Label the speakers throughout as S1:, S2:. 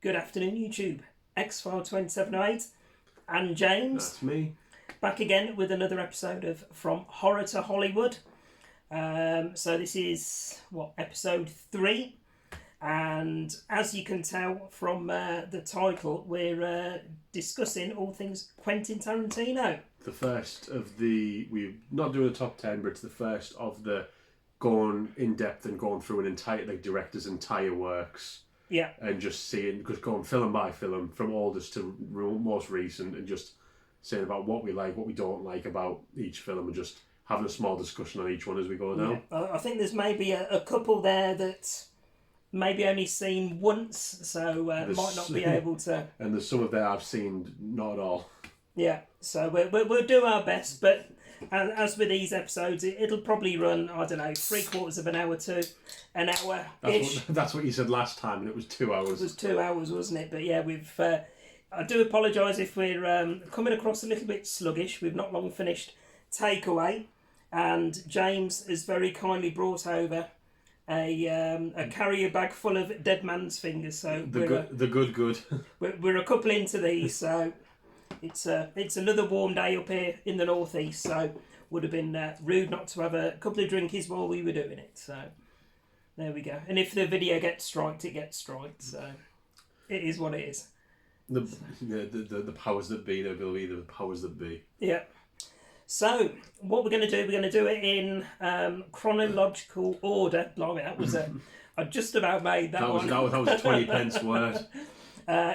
S1: Good afternoon, YouTube. X-File 2708 and James.
S2: That's me.
S1: Back again with another episode of From Horror to Hollywood. So this is, episode 3. And as you can tell from the title, we're discussing all things Quentin Tarantino.
S2: The first of we're not doing a top 10, but it's the first of the going in depth and going through an entire, director's entire works.
S1: Yeah.
S2: And just going film by film, from oldest to most recent, and just saying about what we like, what we don't like about each film, and just having a small discussion on each one as we go down.
S1: Yeah. I think there's maybe a couple there that maybe only seen once, so might not be able to. And
S2: there's some of that I've seen not at all.
S1: Yeah, so we'll do our best, but as with these episodes, it'll probably run, I don't know, 3/4 of an hour to an hour-ish.
S2: That's what you said last time, and it was 2 hours.
S1: It was 2 hours, wasn't it? But yeah, I do apologise if we're coming across a little bit sluggish. We've not long finished Takeaway, and James has very kindly brought over a carrier bag full of dead man's fingers. So
S2: the good.
S1: We're a couple into these, so it's another warm day up here in the northeast. So would have been rude not to have a couple of drinkies while we were doing it. So there we go. And if the video gets striked, it gets striked. So it is what it is.
S2: The powers that be, will be the powers that be.
S1: Yeah. So what we're going to do it in chronological order. Blimey, that was I just about made that one.
S2: That was a 20 pence word.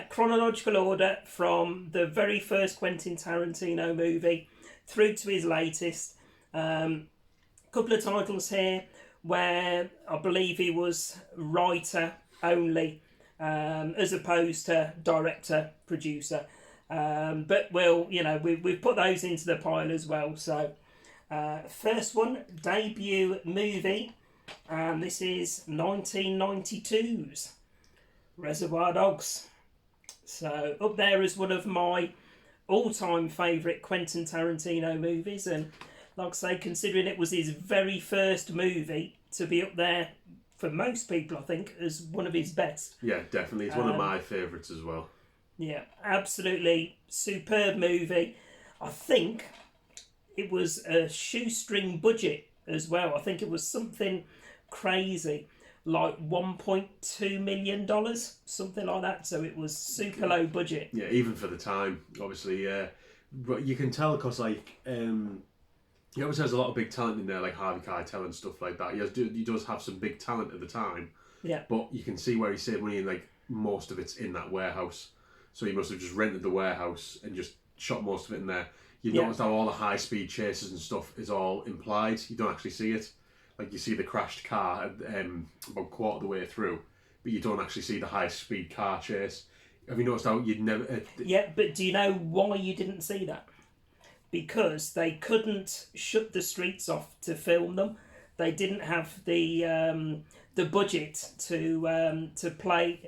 S1: Chronological order from the very first Quentin Tarantino movie through to his latest. Couple of titles here where I believe he was writer only, as opposed to director, producer. But we've put those into the pile as well. So first one, debut movie, and this is 1992's Reservoir Dogs. So up there is one of my all-time favourite Quentin Tarantino movies, and like I say, considering it was his very first movie, to be up there for most people, I think, as one of his best.
S2: Yeah, definitely. It's one of my favourites as well.
S1: Yeah, absolutely superb movie. I think it was a shoestring budget as well. I think it was something crazy, like $1.2 million, something like that. So it was super low budget.
S2: Yeah, even for the time, obviously. But you can tell because, he always has a lot of big talent in there, like Harvey Keitel and stuff like that. He does have some big talent at the time.
S1: Yeah.
S2: But you can see where he saved money, and most of it's in that warehouse. So he must have just rented the warehouse and just shot most of it in there. You notice how all the high-speed chases and stuff is all implied. You don't actually see it. You see the crashed car about quarter of the way through, but you don't actually see the high-speed car chase. Have you noticed how you'd never...
S1: Yeah, but do you know why you didn't see that? Because they couldn't shut the streets off to film them. They didn't have the budget to pay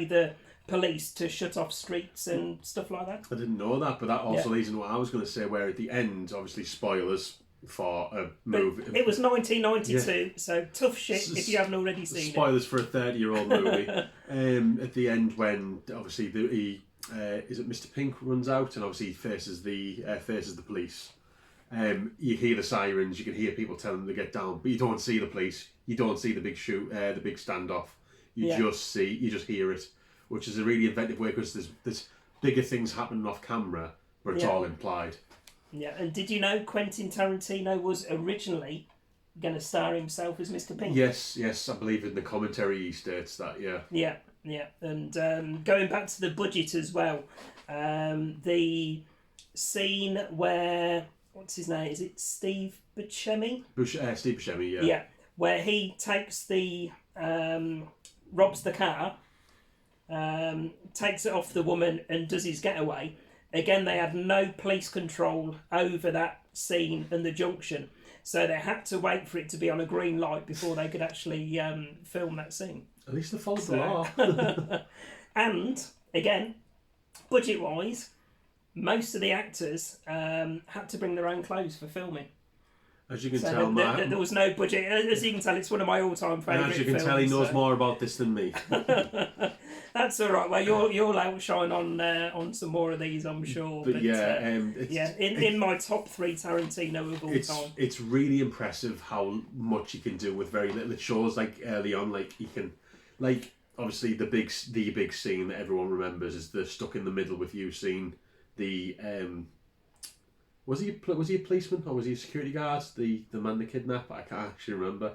S1: the police to shut off streets and stuff like that.
S2: I didn't know that, but that also leads into what I was going to say, where at the end, obviously spoilers for a movie.
S1: It was 1992, so tough shit if you haven't already seen
S2: spoilers for a 30-year-old movie. At the end, when obviously is it Mr. Pink runs out and obviously he faces the police. You hear the sirens, you can hear people telling them to get down, but you don't see the police. You don't see the big the big standoff. You just hear it, which is a really inventive way, because there's bigger things happening off camera, but it's all implied.
S1: Yeah, and did you know Quentin Tarantino was originally going to star himself as Mr. Pink?
S2: Yes, I believe in the commentary he states that,
S1: Yeah, and going back to the budget as well, the scene where, what's his name, is it Steve Buscemi?
S2: Steve Buscemi, yeah.
S1: Yeah, where he takes robs the car, takes it off the woman and does his getaway. Again, they had no police control over that scene and the junction, so they had to wait for it to be on a green light before they could actually film that scene.
S2: At least they followed the law.
S1: And, again, budget-wise, most of the actors had to bring their own clothes for filming.
S2: As you can tell,
S1: there was no budget. As you can tell, it's one of my all-time favourite films.
S2: As you can tell, he knows more about this than me.
S1: That's all right. Well, you'll outshine on some more of these, I'm sure.
S2: But
S1: in my top 3 Tarantino of all time.
S2: It's really impressive how much he can do with very little. It shows like early on, like he can, like obviously the big scene that everyone remembers is the stuck in the middle with you scene. The was he a policeman or was he a security guard? The man they kidnapped? I can't actually remember.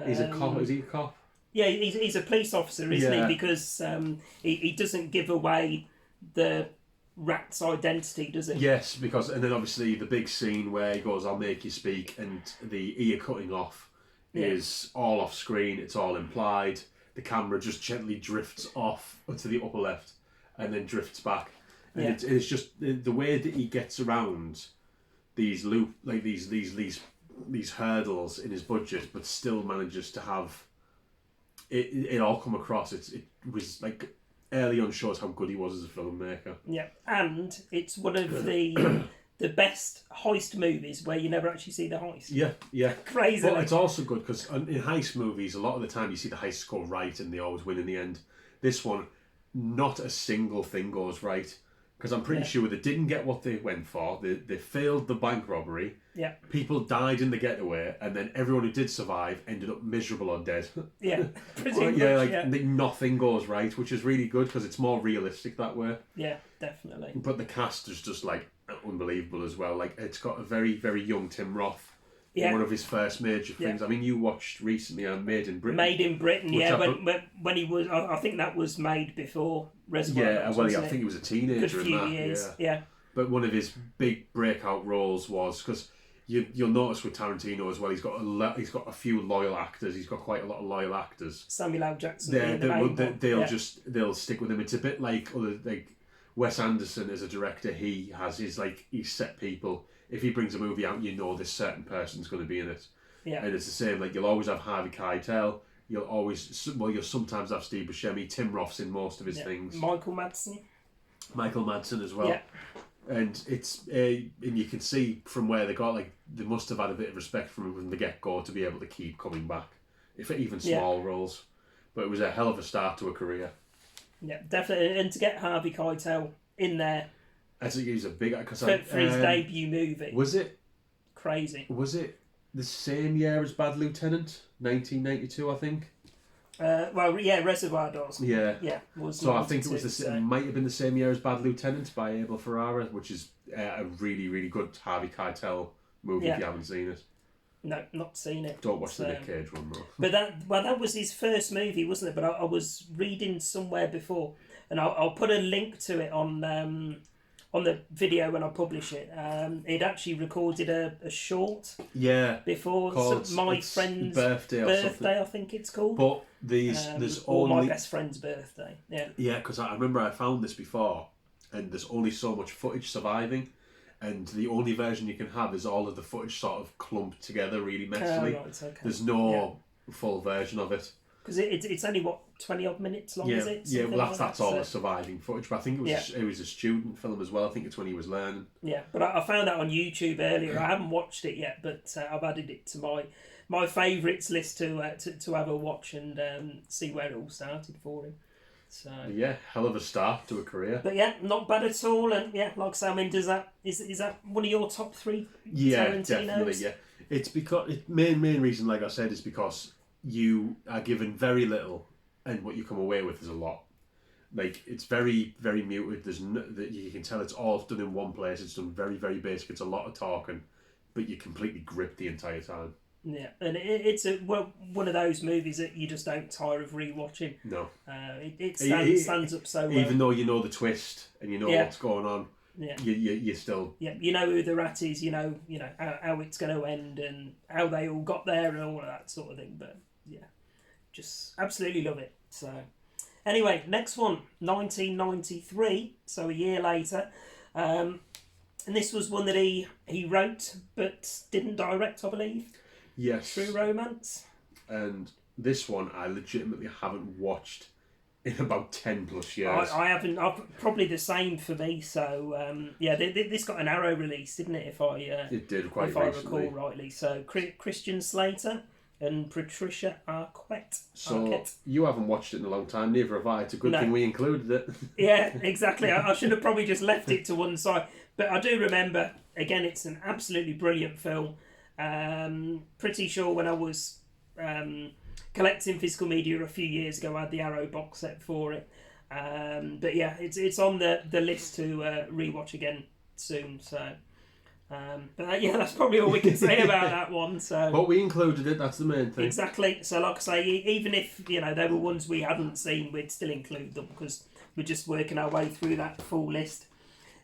S2: He's a cop. Is he a cop?
S1: Yeah, he's a police officer, isn't he? Because he doesn't give away the rat's identity, does he?
S2: Yes, because and then obviously the big scene where he goes, "I'll make you speak," and the ear cutting off is all off screen. It's all implied. The camera just gently drifts off to the upper left, and then drifts back. And it's just the way that he gets around these these hurdles in his budget, but still manages to have it all come across. It was like early on shows how good he was as a filmmaker.
S1: Yeah, and it's one of the best heist movies where you never actually see the heist.
S2: Yeah.
S1: Crazy.
S2: But it's also good because in heist movies, a lot of the time you see the heists go right and they always win in the end. This one, not a single thing goes right. Because I'm pretty sure they didn't get what they went for. They failed the bank robbery.
S1: Yeah.
S2: People died in the getaway, and then everyone who did survive ended up miserable or dead.
S1: Yeah, pretty much.
S2: Nothing goes right, which is really good because it's more realistic that way.
S1: Yeah, definitely.
S2: But the cast is just like unbelievable as well. Like it's got a very, very young Tim Roth. Yeah. One of his first major things. I mean, you watched recently Made in Britain.
S1: Made in Britain, when he was, I think that was made before Reservoir Dogs.
S2: I think he was a teenager
S1: in that.
S2: Years.
S1: Yeah.
S2: But one of his big breakout roles was because you'll notice with Tarantino as well. He's got a few loyal actors. He's got quite a lot of loyal actors.
S1: Samuel L. Jackson.
S2: They'll stick with him. It's a bit like Wes Anderson as a director. He has his set people. If he brings a movie out, you know this certain person's going to be in it.
S1: Yeah.
S2: And it's the same, like you'll always have Harvey Keitel, you'll sometimes have Steve Buscemi, Tim Roth's in most of his things.
S1: Michael Madsen
S2: as well. Yeah. And it's and you can see from where they got, they must have had a bit of respect from the get-go to be able to keep coming back, if even small roles. But it was a hell of a start to a career.
S1: Yeah, definitely. And to get Harvey Keitel in there,
S2: I think he was a big...
S1: For his debut movie.
S2: Was it?
S1: Crazy.
S2: Was it the same year as Bad Lieutenant? 1992, I think?
S1: Reservoir Dogs.
S2: Yeah.
S1: Yeah.
S2: So I think it might have been the same year as Bad Lieutenant by Abel Ferrara, which is a really, really good Harvey Keitel movie if you haven't seen it.
S1: No, not seen it.
S2: Don't watch the Nick Cage one, though.
S1: But that was his first movie, wasn't it? But I was reading somewhere before, and I'll put a link to it on the video when I publish it. He'd actually recorded a short before My Friend's Birthday, I think it's called.
S2: But there's only...
S1: My Best Friend's Birthday, yeah.
S2: Yeah, because I remember I found this before, and there's only so much footage surviving, and the only version you can have is all of the footage sort of clumped together really messily.
S1: Okay.
S2: There's no full version of it.
S1: Because it's only, 20 odd minutes long, is it?
S2: Something that's all the surviving footage. But I think it was a student film as well. I think it's when he was learning.
S1: Yeah, but I found that on YouTube earlier. I haven't watched it yet, but I've added it to my favourites list to have a watch and see where it all started for him. So
S2: yeah, hell of a start to a career.
S1: But yeah, not bad at all. And yeah, like I say, I mean, is that one of your top 3 Tarantinos?
S2: Definitely. Yeah, it's because main reason, like I said, is because you are given very little, and what you come away with is a lot. Like it's very, very muted. You can tell it's all done in one place. It's done very, very basic. It's a lot of talking, but you're completely gripped the entire time.
S1: Yeah, and it's one of those movies that you just don't tire of rewatching.
S2: No,
S1: it stands up so well.
S2: Even though you know the twist and you know what's going on, you still
S1: you know who the rat is. You know how it's going to end and how they all got there and all of that sort of thing. But yeah, just absolutely love it. So anyway, next one, 1993, so a year later. And this was one that he wrote but didn't direct, I believe.
S2: Yes.
S1: True Romance.
S2: And this one I legitimately haven't watched in about 10 plus years.
S1: I haven't. Probably the same for me. So this got an Arrow release, didn't it?
S2: It did quite
S1: if
S2: recently.
S1: I recall rightly. So Christian Slater and Patricia Arquette.
S2: So you haven't watched it in a long time, neither have I. It's a good thing we included it.
S1: Yeah, exactly. I should have probably just left it to one side. But I do remember, again, it's an absolutely brilliant film. Pretty sure when I was collecting physical media a few years ago, I had the Arrow box set for it. But yeah, it's on the list to rewatch again soon. So, but yeah, that's probably all we can say about that one. So,
S2: but we included it. That's the main thing.
S1: Exactly. So, like I say, even if they were ones we hadn't seen, we'd still include them because we're just working our way through that full list.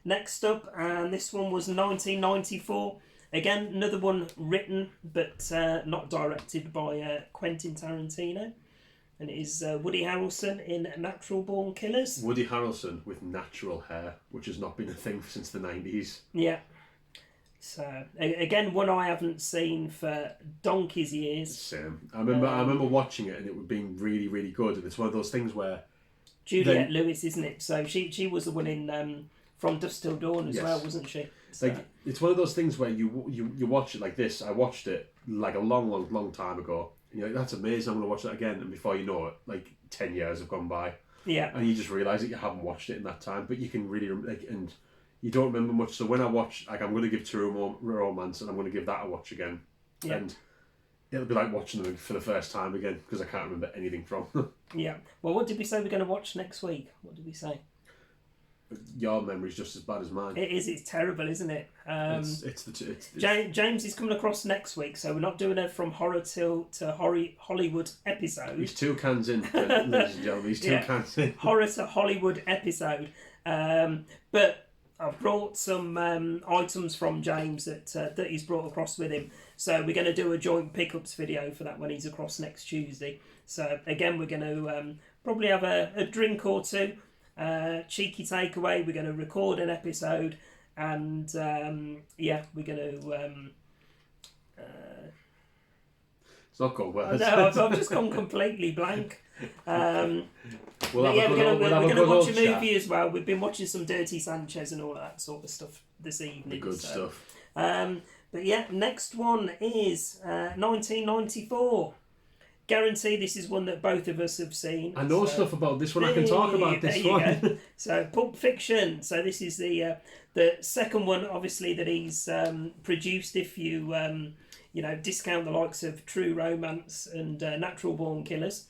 S1: Next up, and this one was 1994. Again, another one written but not directed by Quentin Tarantino. And it is Woody Harrelson in Natural Born Killers.
S2: Woody Harrelson with natural hair, which has not been a thing since the 90s.
S1: Yeah. So, again, one I haven't seen for donkey's years.
S2: Same. I remember watching it and it being really, really good. And it's one of those things where...
S1: Juliette Lewis, isn't it? So she was the one in From Dusk Till Dawn as well, wasn't she? So.
S2: Like, it's one of those things where you watch it like this. I watched it like a long time ago. And you're like, that's amazing, I'm going to watch that again. And before you know it, like 10 years have gone by.
S1: Yeah.
S2: And you just realise that you haven't watched it in that time. But you can really... and you don't remember much. So when I watch... Like, I'm going to give True Romance and I'm going to give that a watch again. Yeah. And it'll be like watching them for the first time again because I can't remember anything from them.
S1: Yeah. Well, what did we say we're going to watch next week? What did we say?
S2: Your memory's just as bad as mine.
S1: It is. It's terrible, isn't it?
S2: It's
S1: James is coming across next week, so we're not doing a from horror to Hollywood episode.
S2: He's 2 cans in, ladies and gentlemen. He's 2 cans in.
S1: Horror to Hollywood episode. But I've brought some items from James that he's brought across with him. So we're going to do a joint pickups video for that when he's across next Tuesday. So again, we're going to probably have a drink or two. Cheeky takeaway, we're going to record an episode and we're going to
S2: it's not gone well.
S1: No, I've just gone completely blank. We're going to watch a movie as well. We've been watching some Dirty Sanchez and all of that sort of stuff this evening.
S2: The good stuff.
S1: But yeah, next one is 1994. Guarantee this is one that both of us have seen.
S2: I know stuff about this one. I can talk about this one.
S1: So Pulp Fiction. So this is the second one, obviously, that he's produced. If you discount the likes of True Romance and Natural Born Killers.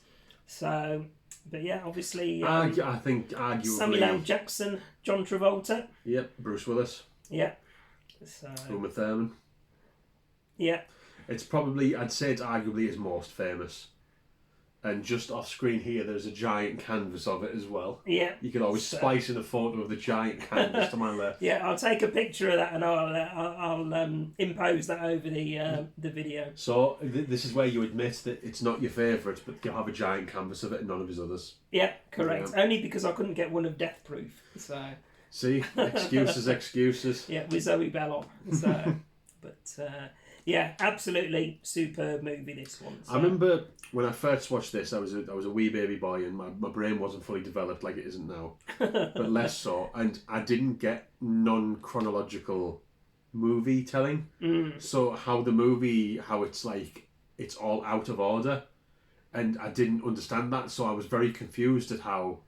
S1: So, but yeah, obviously.
S2: I think arguably
S1: Samuel L. Jackson, John Travolta.
S2: Yep, Bruce Willis.
S1: Yeah. So.
S2: Uma Thurman.
S1: Yeah.
S2: It's probably, I'd say it's arguably his most famous. And just off screen here, there's a giant canvas of it as well. Yeah. You can always spice in a photo of the giant canvas to my left.
S1: Yeah, I'll take a picture of that and I'll impose that over the video.
S2: So this is where you admit that it's not your favourite, but you have a giant canvas of it and none of his others.
S1: Yeah, correct. Yeah. Only because I couldn't get one of Death Proof. So.
S2: See, excuses.
S1: Yeah, with Zoe Bell on. So, but. Yeah, absolutely superb movie, this one. So.
S2: I remember when I first watched this, I was a wee baby boy and my brain wasn't fully developed like it isn't now, but less so. And I didn't get non-chronological movie telling. So how it's like, it's all out of order. And I didn't understand that, so I was very confused at how...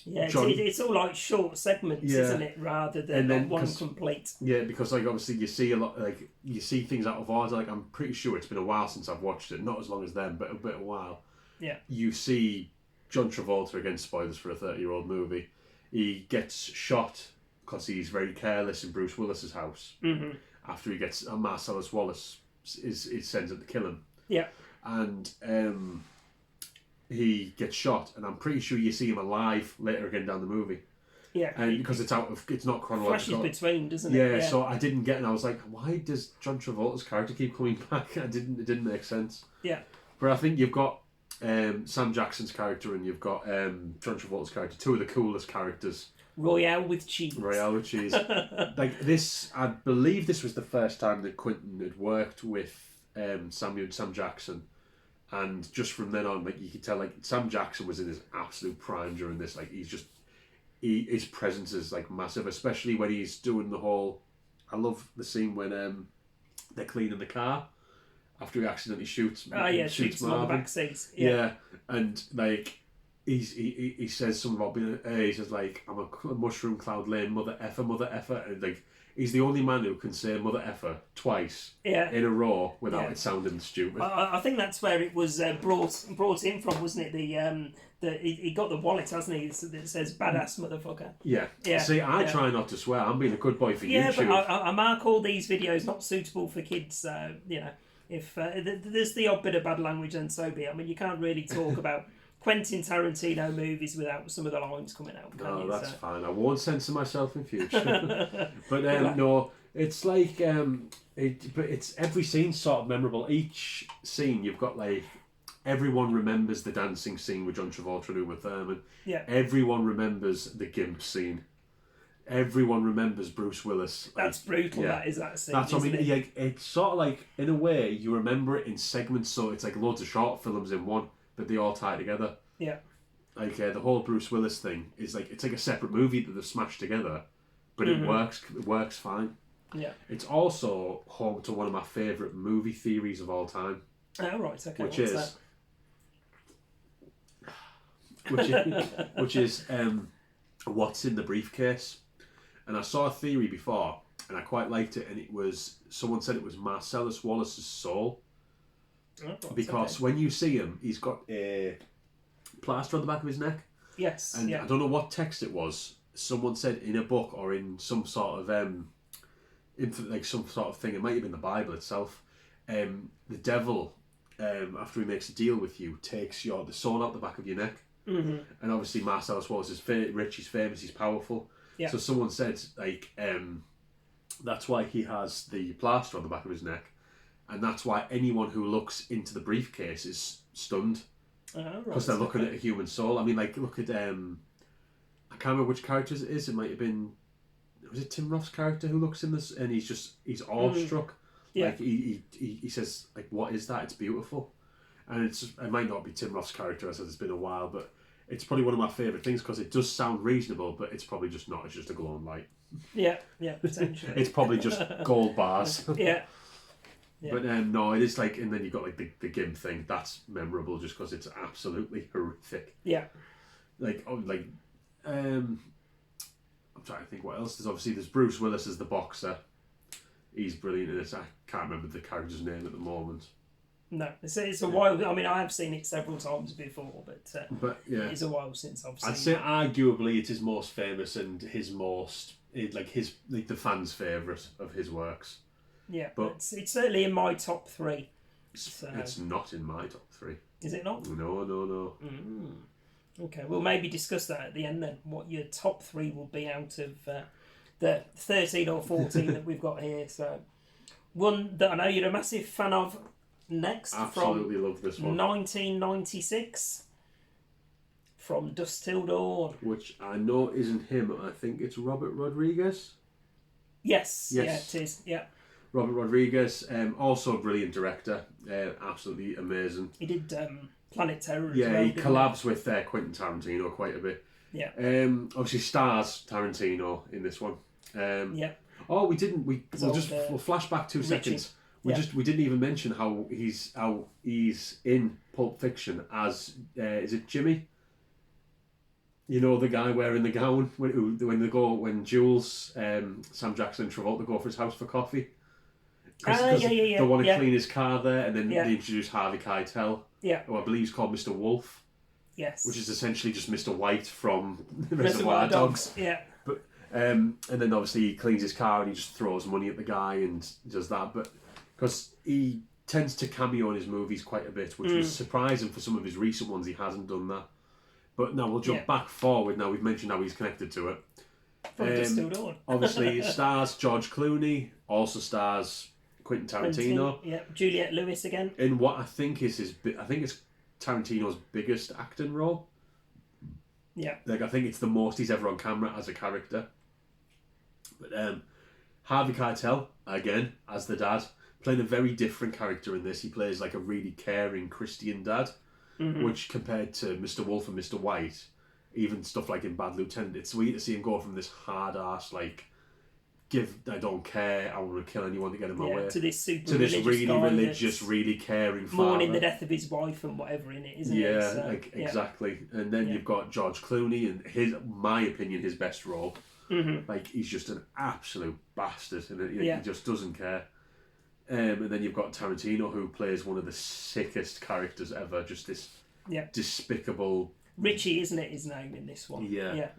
S1: Yeah, it's all like short segments, isn't it, rather than one complete.
S2: Yeah, because like obviously you see a lot, like you see things out of order. Like I'm pretty sure it's been a while since I've watched it, not as long as them, but a bit of a while.
S1: Yeah.
S2: You see John Travolta, again, spoilers for a 30-year-old movie. He gets shot because he's very careless in Bruce Willis's house.
S1: Mm-hmm.
S2: After he gets Marcellus Wallace is sends him to kill him.
S1: Yeah.
S2: And he gets shot, and I'm pretty sure you see him alive later again down the movie.
S1: Yeah,
S2: and because it's not chronological.
S1: Flashes between, doesn't it?
S2: Yeah, so I didn't get, and I was like, why does John Travolta's character keep coming back? It didn't make sense.
S1: Yeah,
S2: but I think you've got Sam Jackson's character and you've got John Travolta's character, two of the coolest characters.
S1: Royale with cheese.
S2: Like this, I believe this was the first time that Quentin had worked with Sam Jackson. And just from then on, like you could tell, like Sam Jackson was in his absolute prime during this. Like his presence is like massive, especially when he's doing the whole. I love the scene when they're cleaning the car, after he accidentally shoots.
S1: Shoots him on the back seat.
S2: Yeah, and like he says something about being. He says like, "I'm a mushroom cloud laying mother effer," and like he's the only man who can say mother effer twice in a row without it sounding stupid.
S1: I think that's where it was brought in from, wasn't it? He got the wallet, hasn't he? That says "badass motherfucker."
S2: Yeah. See, I try not to swear. I'm being a good boy for YouTube.
S1: But I mark all these videos not suitable for kids. If there's the odd bit of bad language, then so be it. I mean, you can't really talk about Quentin Tarantino movies without some of the lines coming out.
S2: That's fine. I won't censor myself in future. But no, it's like but it's every scene's sort of memorable. Each scene you've got like. Everyone remembers the dancing scene with John Travolta and Uma Thurman.
S1: Yeah.
S2: Everyone remembers the Gimp scene. Everyone remembers Bruce Willis.
S1: That's brutal. Yeah. That scene.
S2: That's what I mean. Yeah, it's sort of like, in a way, you remember it in segments, so it's like loads of short films in one, but they all tie together.
S1: Yeah.
S2: Like the whole Bruce Willis thing is like, it's like a separate movie that they've smashed together, but it works. It works fine.
S1: Yeah.
S2: It's also home to one of my favourite movie theories of all time.
S1: Oh right, okay.
S2: Which is what's in the briefcase. And I saw a theory before and I quite liked it, and it was, someone said it was Marcellus Wallace's soul. Because when you see him, he's got a plaster on the back of his neck.
S1: Yes.
S2: And I don't know what text it was. Someone said in a book or in some sort of like some sort of thing, it might have been the Bible itself, the devil, after he makes a deal with you, takes the soul out the back of your neck.
S1: Mm-hmm.
S2: And obviously Marcellus Wallace is rich, he's famous, he's powerful.
S1: Yeah.
S2: So someone said like that's why he has the plaster on the back of his neck, and that's why anyone who looks into the briefcase is stunned, because they're looking at a human soul. I mean, like, look at I can't remember which characters it is. It might have been, was it Tim Roth's character who looks in this and he's awestruck.
S1: Yeah.
S2: Like he says like, "What is that? It's beautiful." And it might not be Tim Roth's character, as it's been a while, but it's probably one of my favourite things because it does sound reasonable, but it's probably just not. It's just a glowing light.
S1: Yeah, potentially.
S2: It's probably just gold bars.
S1: Yeah.
S2: But no, it is like, and then you've got like the Gimp thing. That's memorable just because it's absolutely horrific.
S1: Yeah.
S2: I'm trying to think what else. There's Bruce Willis as the boxer. He's brilliant in it. I can't remember the character's name at the moment.
S1: No, it's a while. I mean, I have seen it several times before, but
S2: yeah,
S1: it's a while since I've seen it.
S2: I'd say arguably it is most famous and his the fans' favourite of his works.
S1: Yeah, but it's certainly in my top 3. So.
S2: It's not in my top 3.
S1: Is it not?
S2: No.
S1: Okay, we'll maybe discuss that at the end then. What your top 3 will be out of the 13 or 14 that we've got here. So one that I know you're a massive fan of. Next,
S2: absolutely love this one.
S1: 1996, From Dusk Till Dawn,
S2: which I know isn't him. I think it's Robert Rodriguez.
S1: Yes. Yeah, it is. Yeah.
S2: Robert Rodriguez, also a brilliant director, absolutely amazing.
S1: He did Planet Terror.
S2: Yeah, he collabs with Quentin Tarantino quite a bit.
S1: Yeah.
S2: Obviously stars Tarantino in this one.
S1: Yeah.
S2: Oh, we'll flash back 2 seconds. We didn't even mention how he's in Pulp Fiction as is it Jimmy? You know, the guy wearing the gown when Jules, Sam Jackson and Travolta go for his house for coffee. They want to clean his car there, and then they introduce Harvey Keitel.
S1: Yeah.
S2: Who I believe is called Mr. Wolf.
S1: Yes.
S2: Which is essentially just Mr. White from Reservoir Dogs.
S1: Yeah.
S2: But and then obviously he cleans his car and he just throws money at the guy and does that, but. Because he tends to cameo in his movies quite a bit, which was surprising for some of his recent ones. He hasn't done that. But now we'll jump back forward. Now we've mentioned how he's connected to it.
S1: From Dusk Till Dawn.
S2: Obviously, stars George Clooney. Also stars Quentin Tarantino.
S1: Yeah, Juliette Lewis again.
S2: In what I think is it's Tarantino's biggest acting role.
S1: Yeah.
S2: Like, I think it's the most he's ever on camera as a character. But Harvey Keitel again as the dad. Playing a very different character in this. He plays like a really caring Christian dad, which compared to Mr. Wolf and Mr. White, even stuff like in Bad Lieutenant, it's sweet to see him go from this hard ass, like I don't care. I want to kill anyone to get in my way.
S1: To this super
S2: to this
S1: religious
S2: really
S1: guy
S2: religious, really caring father.
S1: mourning the death of his wife and whatever in it, isn't it? So,
S2: exactly. And then you've got George Clooney, and my opinion, his best role.
S1: Mm-hmm.
S2: Like, he's just an absolute bastard, and he just doesn't care. And then you've got Tarantino, who plays one of the sickest characters ever. Just this despicable.
S1: Richie, isn't it, his name in this one?
S2: Yeah.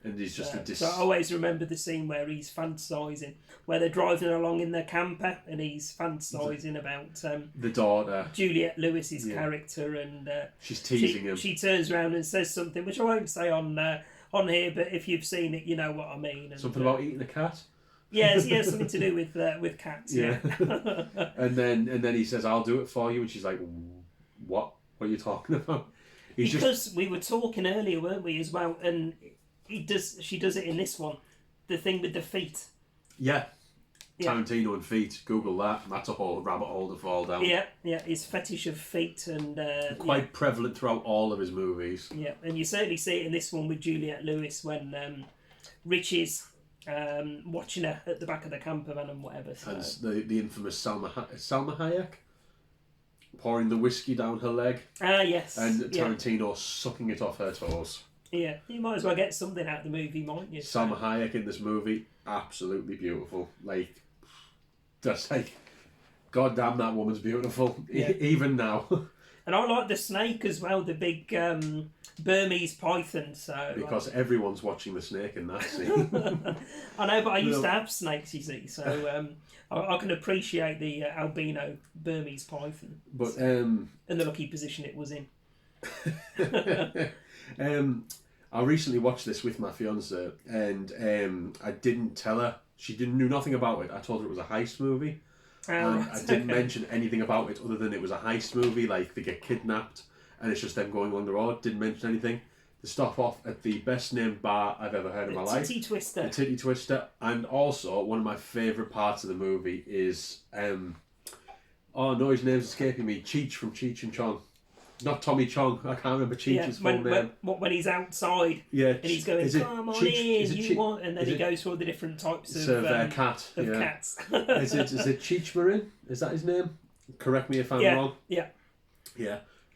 S2: And he's just
S1: so I always remember the scene where he's fantasising, where they're driving along in their camper, and he's fantasising about
S2: the daughter,
S1: Juliette Lewis's character, and
S2: she's teasing him.
S1: She turns around and says something, which I won't say on here, but if you've seen it, you know what I mean. And,
S2: something about eating a cat.
S1: Yeah, something to do with cats. Yeah.
S2: and then he says, "I'll do it for you," and she's like, "What? What are you talking about?"
S1: Because we were talking earlier, weren't we, as well? And she does it in this one, the thing with the feet.
S2: Yeah. Tarantino and feet. Google that. That's a whole rabbit hole to fall down.
S1: Yeah, his fetish of feet and
S2: quite prevalent throughout all of his movies.
S1: Yeah, and you certainly see it in this one with Juliette Lewis when Richie's watching her at the back of the camper van and whatever. So.
S2: And the infamous Salma Hayek pouring the whiskey down her leg.
S1: Ah, yes.
S2: And Tarantino sucking it off her toes.
S1: Yeah, you might as well get something out of the movie, mightn't you?
S2: Salma Hayek in this movie, absolutely beautiful. Like, just like, goddamn, that woman's beautiful.
S1: Yeah.
S2: Even now.
S1: And I like the snake as well, the big Burmese python. So
S2: because everyone's watching the snake in that scene.
S1: I know, but I used to have snakes, you see, so I can appreciate the albino Burmese python.
S2: But
S1: and the lucky position it was in.
S2: I recently watched this with my fiance, and I didn't tell her. She knew nothing about it. I told her it was a heist movie. And I didn't mention anything about it other than it was a heist movie, like they get kidnapped and it's just them going on the road. Didn't mention anything. They stop off at the best named bar I've ever heard in my life.
S1: Titty Twister.
S2: The Titty Twister. And also, one of my favourite parts of the movie is, his name's escaping me, Cheech from Cheech and Chong. Not Tommy Chong, I can't remember Cheech's full name.
S1: When he's outside and he's going, come on in, want, and then he goes through all the different types of
S2: cats. is it Cheech Marin? Is that his name? Correct me if I'm wrong.
S1: Yeah.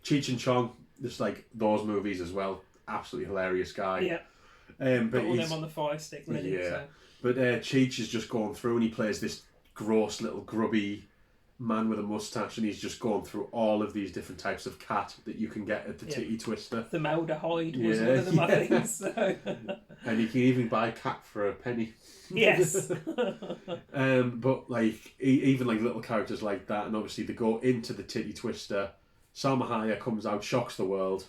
S2: Cheech and Chong, just like those movies as well. Absolutely hilarious guy.
S1: Yeah.
S2: But
S1: all them on the fire stick ready.
S2: Yeah.
S1: So.
S2: But Cheech is just going through and he plays this gross little grubby man with a moustache, and he's just going through all of these different types of cat that you can get at the Titty Twister.
S1: The Malderhide was one of them, I think. So.
S2: And you can even buy cat for a penny.
S1: Yes.
S2: But like even like little characters like that, and obviously they go into the Titty Twister. Salma Hayek comes out, shocks the world,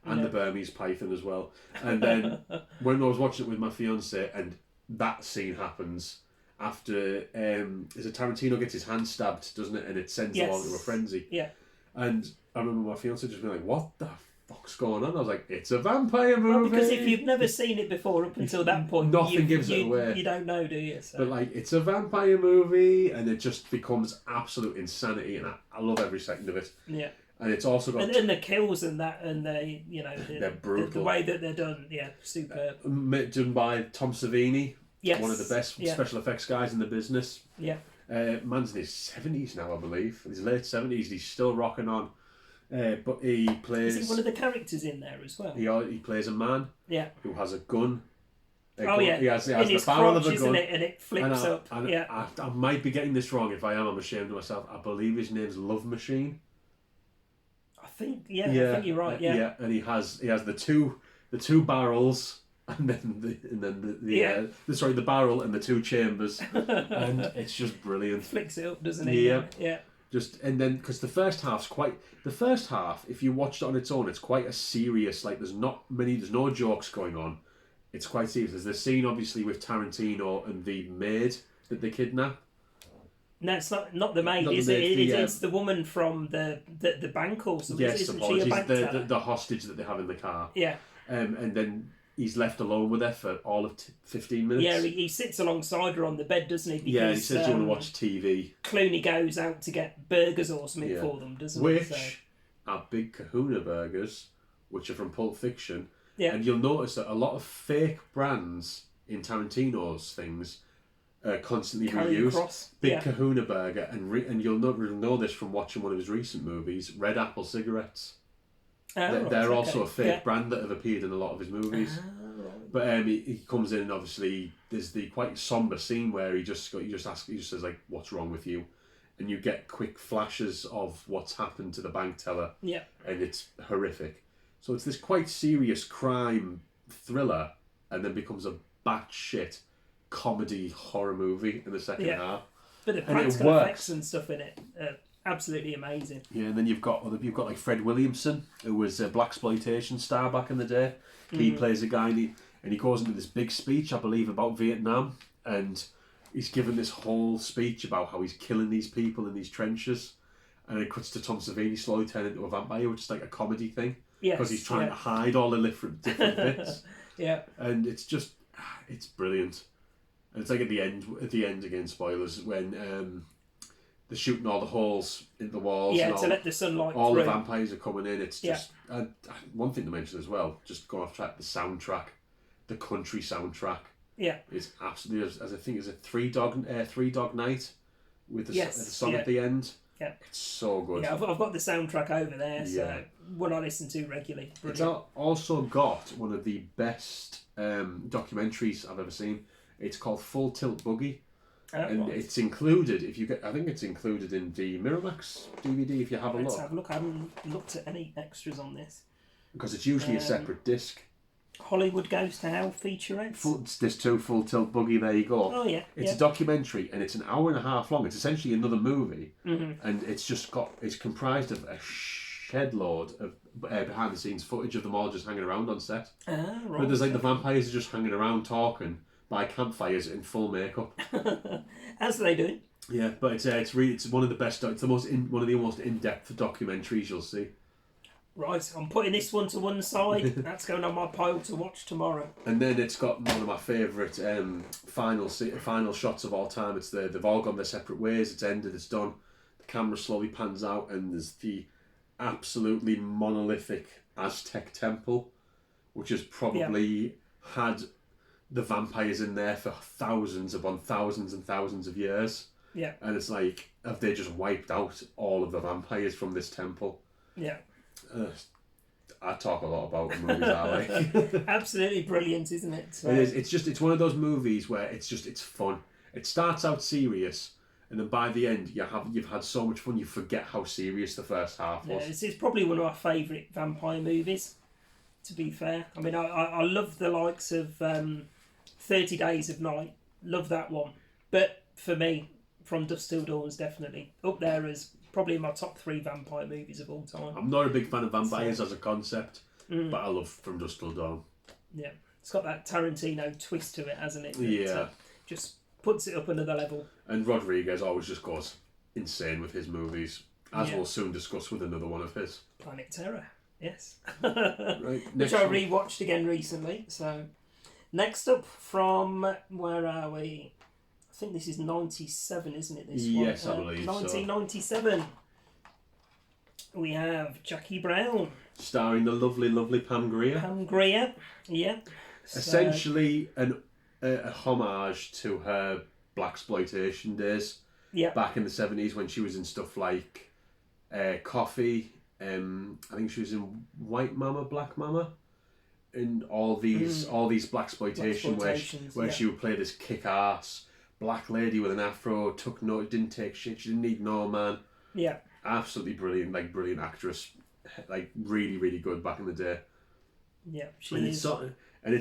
S2: and the Burmese python as well. And then when I was watching it with my fiance, and that scene happens. After is it Tarantino gets his hand stabbed, doesn't it, and it sends them all into a frenzy.
S1: Yeah.
S2: And I remember my fiance just being like, "What the fuck's going on?" I was like, "It's a vampire movie."
S1: Well, because if you've never seen it before up until that point,
S2: nothing gives it away.
S1: You don't know, do you? So.
S2: But like, it's a vampire movie, and it just becomes absolute insanity, and I love every second of it.
S1: Yeah.
S2: And it's also got
S1: and the kills and that, and
S2: they're brutal.
S1: The way that they're done, superb.
S2: Done by Tom Savini.
S1: Yes.
S2: One of the best special effects guys in the business.
S1: Yeah.
S2: Man's in his 70s now, I believe. In his late 70s, he's still rocking on. But he plays...
S1: Is he one of the characters in there as well?
S2: He plays a man who has a gun.
S1: He
S2: has
S1: in
S2: the barrel of a gun.
S1: Isn't it? And it flips up.
S2: I might be getting this wrong. If I am, I'm ashamed of myself. I believe his name's Love Machine.
S1: I think you're right. Yeah.
S2: And he has the two barrels... And then the barrel and the two chambers, and it's just brilliant.
S1: Flicks it up, doesn't it? Yeah.
S2: And then because the first half, if you watched it on its own, it's quite a serious. Like there's no jokes going on. It's quite serious. There's the scene obviously with Tarantino and the maid that they kidnap.
S1: No, it's not the maid, is it? It's the woman from the bank or something.
S2: Yes,
S1: isn't she a bank teller?
S2: the hostage that they have in the car.
S1: Yeah.
S2: And then. He's left alone with her for all of 15 minutes.
S1: Yeah, he sits alongside her on the bed, doesn't he? Because,
S2: he says, "Do you want to watch TV?"
S1: Clooney goes out to get burgers or something for them, doesn't he?
S2: Which are Big Kahuna burgers, which are from Pulp Fiction.
S1: Yeah.
S2: And you'll notice that a lot of fake brands in Tarantino's things constantly
S1: Carry
S2: reused.
S1: across.
S2: Big
S1: Yeah.
S2: Kahuna Burger, and you'll know this from watching one of his recent movies, Red Apple cigarettes. They're also a fake brand that have appeared in a lot of his movies.
S1: Right.
S2: But he comes in and obviously there's the quite somber scene where he just says like, "What's wrong with you?" And you get quick flashes of what's happened to the bank teller.
S1: Yeah.
S2: And it's horrific. So it's this quite serious crime thriller, and then becomes a batshit comedy horror movie in the second half.
S1: But the practical effects and stuff in it are absolutely amazing.
S2: Yeah, and then you've got like Fred Williamson, who was a blaxploitation star back in the day. He plays a guy, and he goes into this big speech, I believe, about Vietnam, and he's given this whole speech about how he's killing these people in these trenches, and it cuts to Tom Savini slowly turning into a vampire, which is like a comedy thing, because he's trying to hide all the different bits.
S1: Yeah,
S2: and it's brilliant. And it's like at the end again, spoilers, when they're shooting all the holes in the walls.
S1: Yeah,
S2: and
S1: to let the sunlight
S2: all
S1: through.
S2: the vampires are coming in. It's just one thing to mention as well. Just going off track, the soundtrack, the country soundtrack.
S1: Yeah,
S2: is absolutely as I think is a Three Dog Night with the song at the end.
S1: Yeah,
S2: it's so good.
S1: Yeah, I've got the soundtrack over there, so one I listen to regularly. Brilliant.
S2: It's also got one of the best documentaries I've ever seen. It's called Full Tilt Boogie. And it's included I think it's included in the Miramax DVD if you have a look.
S1: Let's have a look. I haven't looked at any extras on this.
S2: Because it's usually a separate disc.
S1: Hollywood Goes to Hell featurettes.
S2: There's two Full Tilt Boogie, there you go.
S1: Oh yeah.
S2: It's a documentary and it's an hour and a half long. It's essentially another movie. And it's comprised of a shed load of behind the scenes footage of them all just hanging around on set.
S1: Right.
S2: But there's like the vampires are just hanging around talking by campfires in full makeup.
S1: As they do.
S2: Yeah, but it's one of the best. It's one of the most in-depth documentaries you'll see.
S1: Right, I'm putting this one to one side. That's going on my pile to watch tomorrow.
S2: And then it's got one of my favourite final shots of all time. It's they've all gone their separate ways. It's ended. It's done. The camera slowly pans out, and there's the absolutely monolithic Aztec temple, which has probably had the vampires in there for thousands upon thousands and thousands of years.
S1: Yeah.
S2: And it's like, have they just wiped out all of the vampires from this temple?
S1: Yeah.
S2: I talk a lot about the movies I like.
S1: Absolutely brilliant, isn't it? So...
S2: It is. It's one of those movies where it's fun. It starts out serious, and then by the end, you've had so much fun you forget how serious the first half was.
S1: Yeah, it's probably one of my favourite vampire movies. To be fair, I mean, I love the likes of 30 Days of Night. Love that one, but for me, From Dusk Till Dawn is definitely up there as probably my top 3 vampire movies of all time.
S2: I'm not a big fan of vampires as a concept, but I love From Dusk Till Dawn.
S1: Yeah, it's got that Tarantino twist to it, hasn't it?
S2: That,
S1: just puts it up another level.
S2: And Rodriguez always just goes insane with his movies, as we'll soon discuss with another one of his.
S1: Planet Terror, yes.
S2: Right,
S1: which I rewatched again recently. So, next up from, where are we? I think this is 97, isn't it? This one?
S2: Yes, I believe
S1: 1997. So. We have Jackie Brown.
S2: Starring the lovely, lovely Pam Grier.
S1: Pam Grier, yeah.
S2: Essentially a homage to her blaxploitation days.
S1: Yeah.
S2: Back in the 70s when she was in stuff like Coffee. I think she was in White Mama, Black Mama. And all these blaxploitation where she would play this kick-ass black lady with an afro, didn't take shit, she didn't need no man.
S1: Yeah.
S2: Absolutely brilliant, brilliant actress, really, really good back in the day.
S1: Yeah,
S2: it's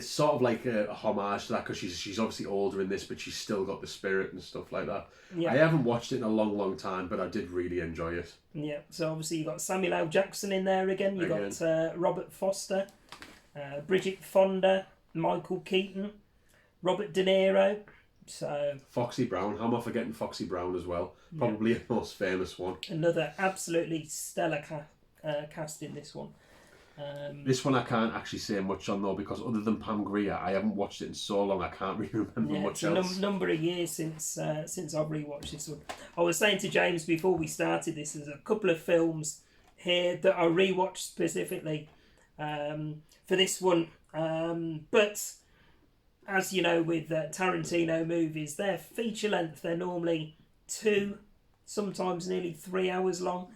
S2: sort of like a homage to that because she's obviously older in this, but she's still got the spirit and stuff like that. Yeah. I haven't watched it in a long, long time, but I did really enjoy it.
S1: Yeah, so obviously you got Samuel L. Jackson in there again. You got Robert Foster, Bridget Fonda, Michael Keaton, Robert De Niro. So
S2: Foxy Brown. How am I forgetting Foxy Brown as well? Probably the most famous one.
S1: Another absolutely stellar cast in this one.
S2: This one I can't actually say much on though because other than Pam Grier, I haven't watched it in so long I can't really remember much else.
S1: It's a number of years since I've rewatched this one. I was saying to James before we started this, there's a couple of films here that I rewatched specifically for this one, but as you know, with Tarantino movies, they're feature length. They're normally 2, sometimes nearly 3 hours long.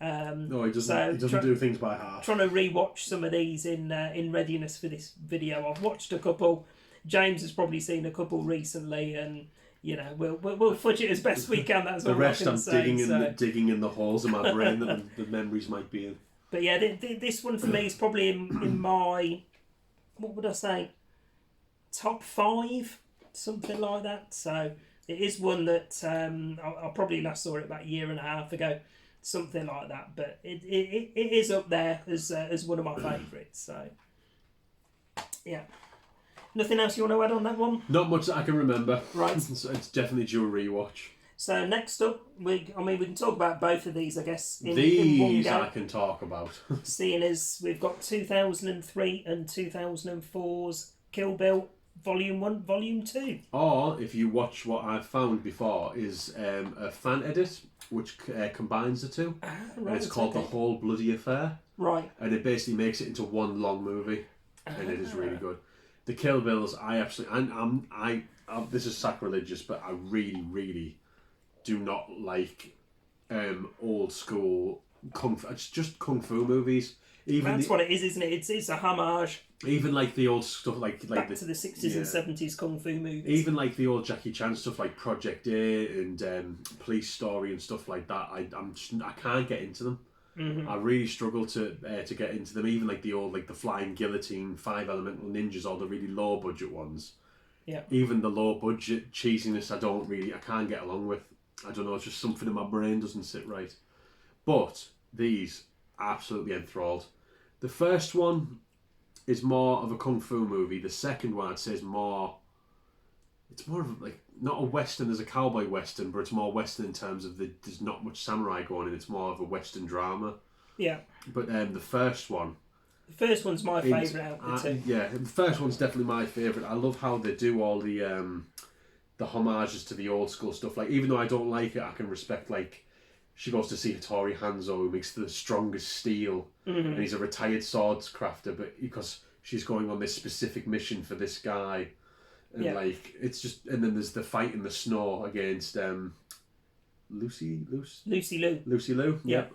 S2: No, he doesn't do things by half.
S1: Trying to rewatch some of these in readiness for this video. I've watched a couple. James has probably seen a couple recently, and you know we'll fudge it as best we can. That's
S2: the
S1: all
S2: rest
S1: I can
S2: I'm
S1: say.
S2: digging in the holes of my brain that the memories might be in.
S1: But yeah, this one for me is probably in my, what would I say, top 5, something like that. So it is one that I probably last saw it about a year and a half ago, something like that. But it is up there as one of my favourites. So yeah. Nothing else you want to add on that one?
S2: Not much that I can remember.
S1: Right.
S2: It's definitely due a rewatch.
S1: So next up, we can talk about both of these, I guess.
S2: These
S1: in one go.
S2: I can talk about.
S1: Seeing as we've got 2003 and 2004's Kill Bill Volume 1, Volume 2.
S2: Or, if you watch what I've found before, is a fan edit which combines the two.
S1: Right,
S2: and it's called The Whole Bloody Affair.
S1: Right.
S2: And it basically makes it into one long movie. And it is really good. The Kill Bills, I absolutely... this is sacrilegious, but I really, really do not like old school kung fu. It's just kung fu movies.
S1: That's what it is, isn't it? It's a homage.
S2: Even like the old stuff, like
S1: back to the 60s and 70s kung fu movies.
S2: Even like the old Jackie Chan stuff, like Project A and Police Story and stuff like that. I can't get into them. Mm-hmm. I really struggle to get into them. Even like the old, like the Flying Guillotine, Five Elemental Ninjas, all the really low budget ones.
S1: Yeah.
S2: Even the low budget cheesiness, I can't get along with. I don't know. It's just something in my brain doesn't sit right. But these absolutely enthralled. The first one is more of a kung fu movie. The second one, I'd say, is more... It's more of like not a western as a cowboy western, but it's more western in terms of there's not much samurai going in. It's more of a western drama.
S1: Yeah.
S2: But the first one...
S1: The first one's my favourite out of the two.
S2: Yeah, the first one's definitely my favourite. I love how they do all the homages to the old school stuff. Like, even though I don't like it, I can respect, like, she goes to see Hattori Hanzo, who makes the strongest steel, and he's a retired swords crafter, but because she's going on this specific mission for this guy, and like it's just, and then there's the fight in the snow against Lucy Liu.
S1: Yeah.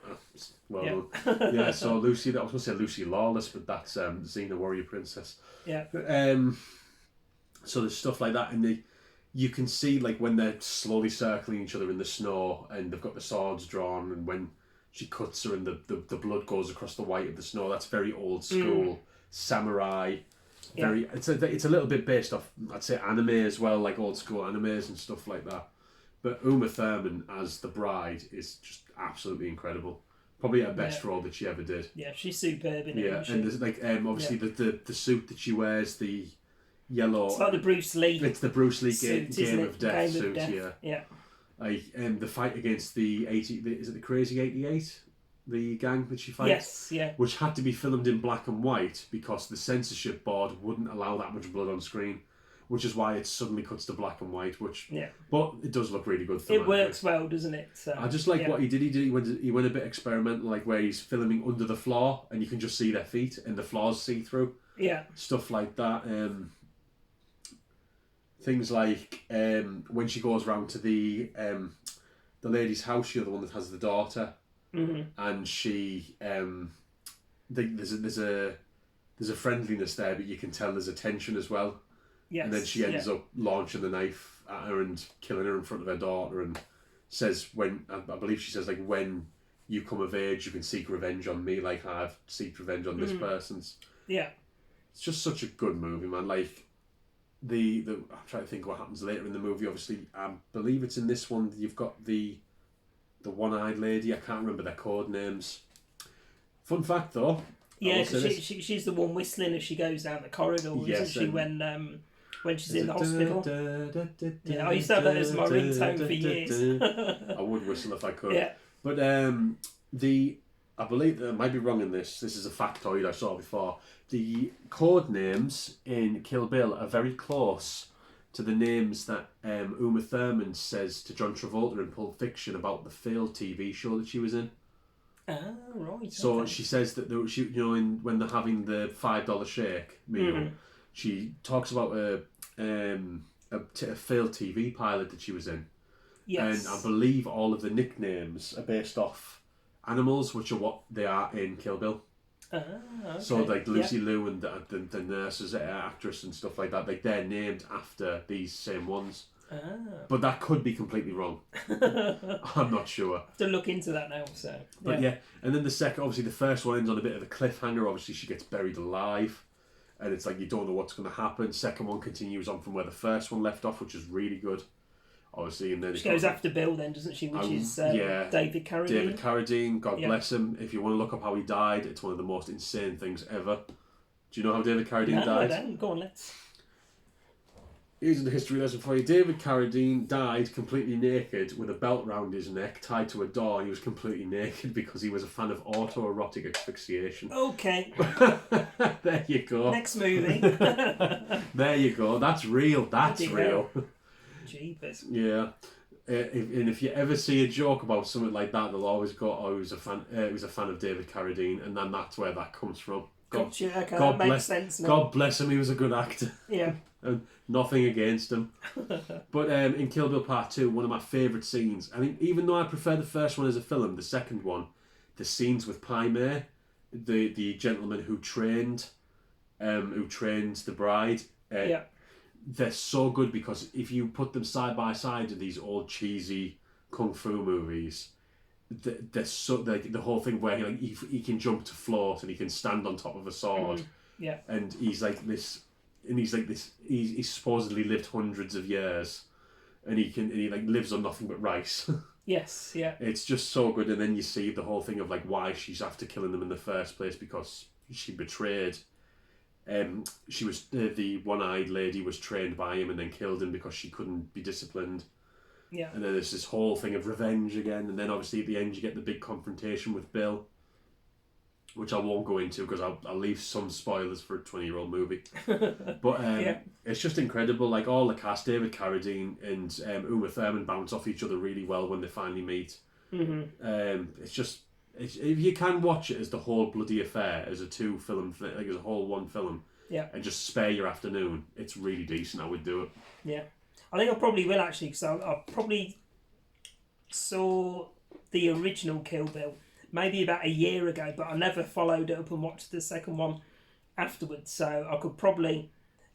S2: Well, yeah. So Lucy, I was going to say Lucy Lawless, but that's Xena Warrior Princess.
S1: Yeah.
S2: So there's stuff like that, and you can see like when they're slowly circling each other in the snow, and they've got the swords drawn, and when she cuts her and the blood goes across the white of the snow. That's very old school samurai. Very, it's a little bit based off, I'd say, anime as well, like old school animes and stuff like that. But Uma Thurman as the bride is just absolutely incredible. Probably her best role that she ever did.
S1: Yeah, she's superb in it.
S2: Yeah, and there's like obviously the suit that she wears, the yellow.
S1: It's like the Bruce Lee.
S2: It's the Bruce Lee
S1: suit,
S2: Game of Death
S1: Game
S2: suit.
S1: of Death. Yeah.
S2: Like the fight against is it the Crazy 88? The gang that she fights?
S1: Yes, yeah.
S2: Which had to be filmed in black and white because the censorship board wouldn't allow that much blood on screen, which is why it suddenly cuts to black and white. But it does look really good.
S1: It works well, doesn't it? So,
S2: I just like what he did. He went a bit experimental, like where he's filming under the floor and you can just see their feet and the floor's see through.
S1: Yeah.
S2: Stuff like that. Things like when she goes round to the lady's house, you're the one that has the daughter. And she there's a friendliness there, but you can tell there's a tension as well.
S1: Yes,
S2: and then she ends up launching the knife at her and killing her in front of her daughter, and says, when I believe she says, like, when you come of age you can seek revenge on me like I've seeked revenge on this person's. It's just such a good movie, man. Like the I'm trying to think what happens later in the movie. Obviously I believe it's in this one you've got the one-eyed lady. I can't remember their code names. Fun fact, though.
S1: Yeah, because she's the one whistling as she goes down the corridor, isn't she? When she's in the hospital. Yeah, I used to have that as my ringtone for years.
S2: I would whistle if I could.
S1: Yeah.
S2: But I believe I might be wrong in this. This is a factoid I saw before. The code names in Kill Bill are very close to the names that Uma Thurman says to John Travolta in Pulp Fiction about the failed TV show that she was in.
S1: Ah, right.
S2: So she says that when they're having the $5 shake meal, she talks about a failed TV pilot that she was in.
S1: Yes.
S2: And I believe all of the nicknames are based off animals, which are what they are in Kill Bill.
S1: Okay.
S2: So like Lucy Liu and the nurses, actress and stuff like that, like they're named after these same ones. But that could be completely wrong. I'm not sure.
S1: Have to look into that now. So,
S2: but yeah, and then the second, obviously the first one ends on a bit of a cliffhanger. Obviously she gets buried alive, and it's like you don't know what's going to happen. Second one continues on from where the first one left off, which is really good. Obviously, and then
S1: she goes after Bill, then doesn't she? Which is David Carradine.
S2: David Carradine, God bless him. If you want to look up how he died, it's one of the most insane things ever. Do you know how David Carradine died?
S1: No, I don't. Go on, let's.
S2: Here's the history lesson for you. David Carradine died completely naked with a belt round his neck tied to a door. He was completely naked because he was a fan of autoerotic asphyxiation.
S1: Okay.
S2: There you go.
S1: Next movie.
S2: There you go. That's real. That's real.
S1: Jeepers.
S2: Yeah. And if you ever see a joke about something like that, they'll always go, "Oh, he was a fan of David Carradine," and then that's where that comes from.
S1: Gotcha. Okay, that makes sense now.
S2: God bless him. He was a good actor.
S1: Yeah.
S2: And nothing against him. But in Kill Bill Part 2, one of my favourite scenes, I think even though I prefer the first one as a film, the second one, the scenes with Pai Mei, the gentleman who trained the bride, they're so good because if you put them side by side with these old cheesy kung fu movies, they're so the whole thing where he can jump to float and he can stand on top of a sword, and he's like this. And he supposedly lived hundreds of years, and he lives on nothing but rice.
S1: Yes, yeah.
S2: It's just so good, and then you see the whole thing of like why she's after killing them in the first place because she betrayed. She was the one-eyed lady was trained by him and then killed him because she couldn't be disciplined.
S1: Yeah.
S2: And then there's this whole thing of revenge again, and then obviously at the end you get the big confrontation with Bill, which I won't go into because I'll leave some spoilers for a 20-year-old movie. But it's just incredible. Like all the cast, David Carradine and Uma Thurman bounce off each other really well when they finally meet. Mm-hmm. If you can watch it as the whole bloody affair, as a two-film, like as a whole one film, and just spare your afternoon, it's really decent. I would do it. Yeah,
S1: I think I probably will actually because I probably saw the original Kill Bill maybe about a year ago, but I never followed it up and watched the second one afterwards. So I could probably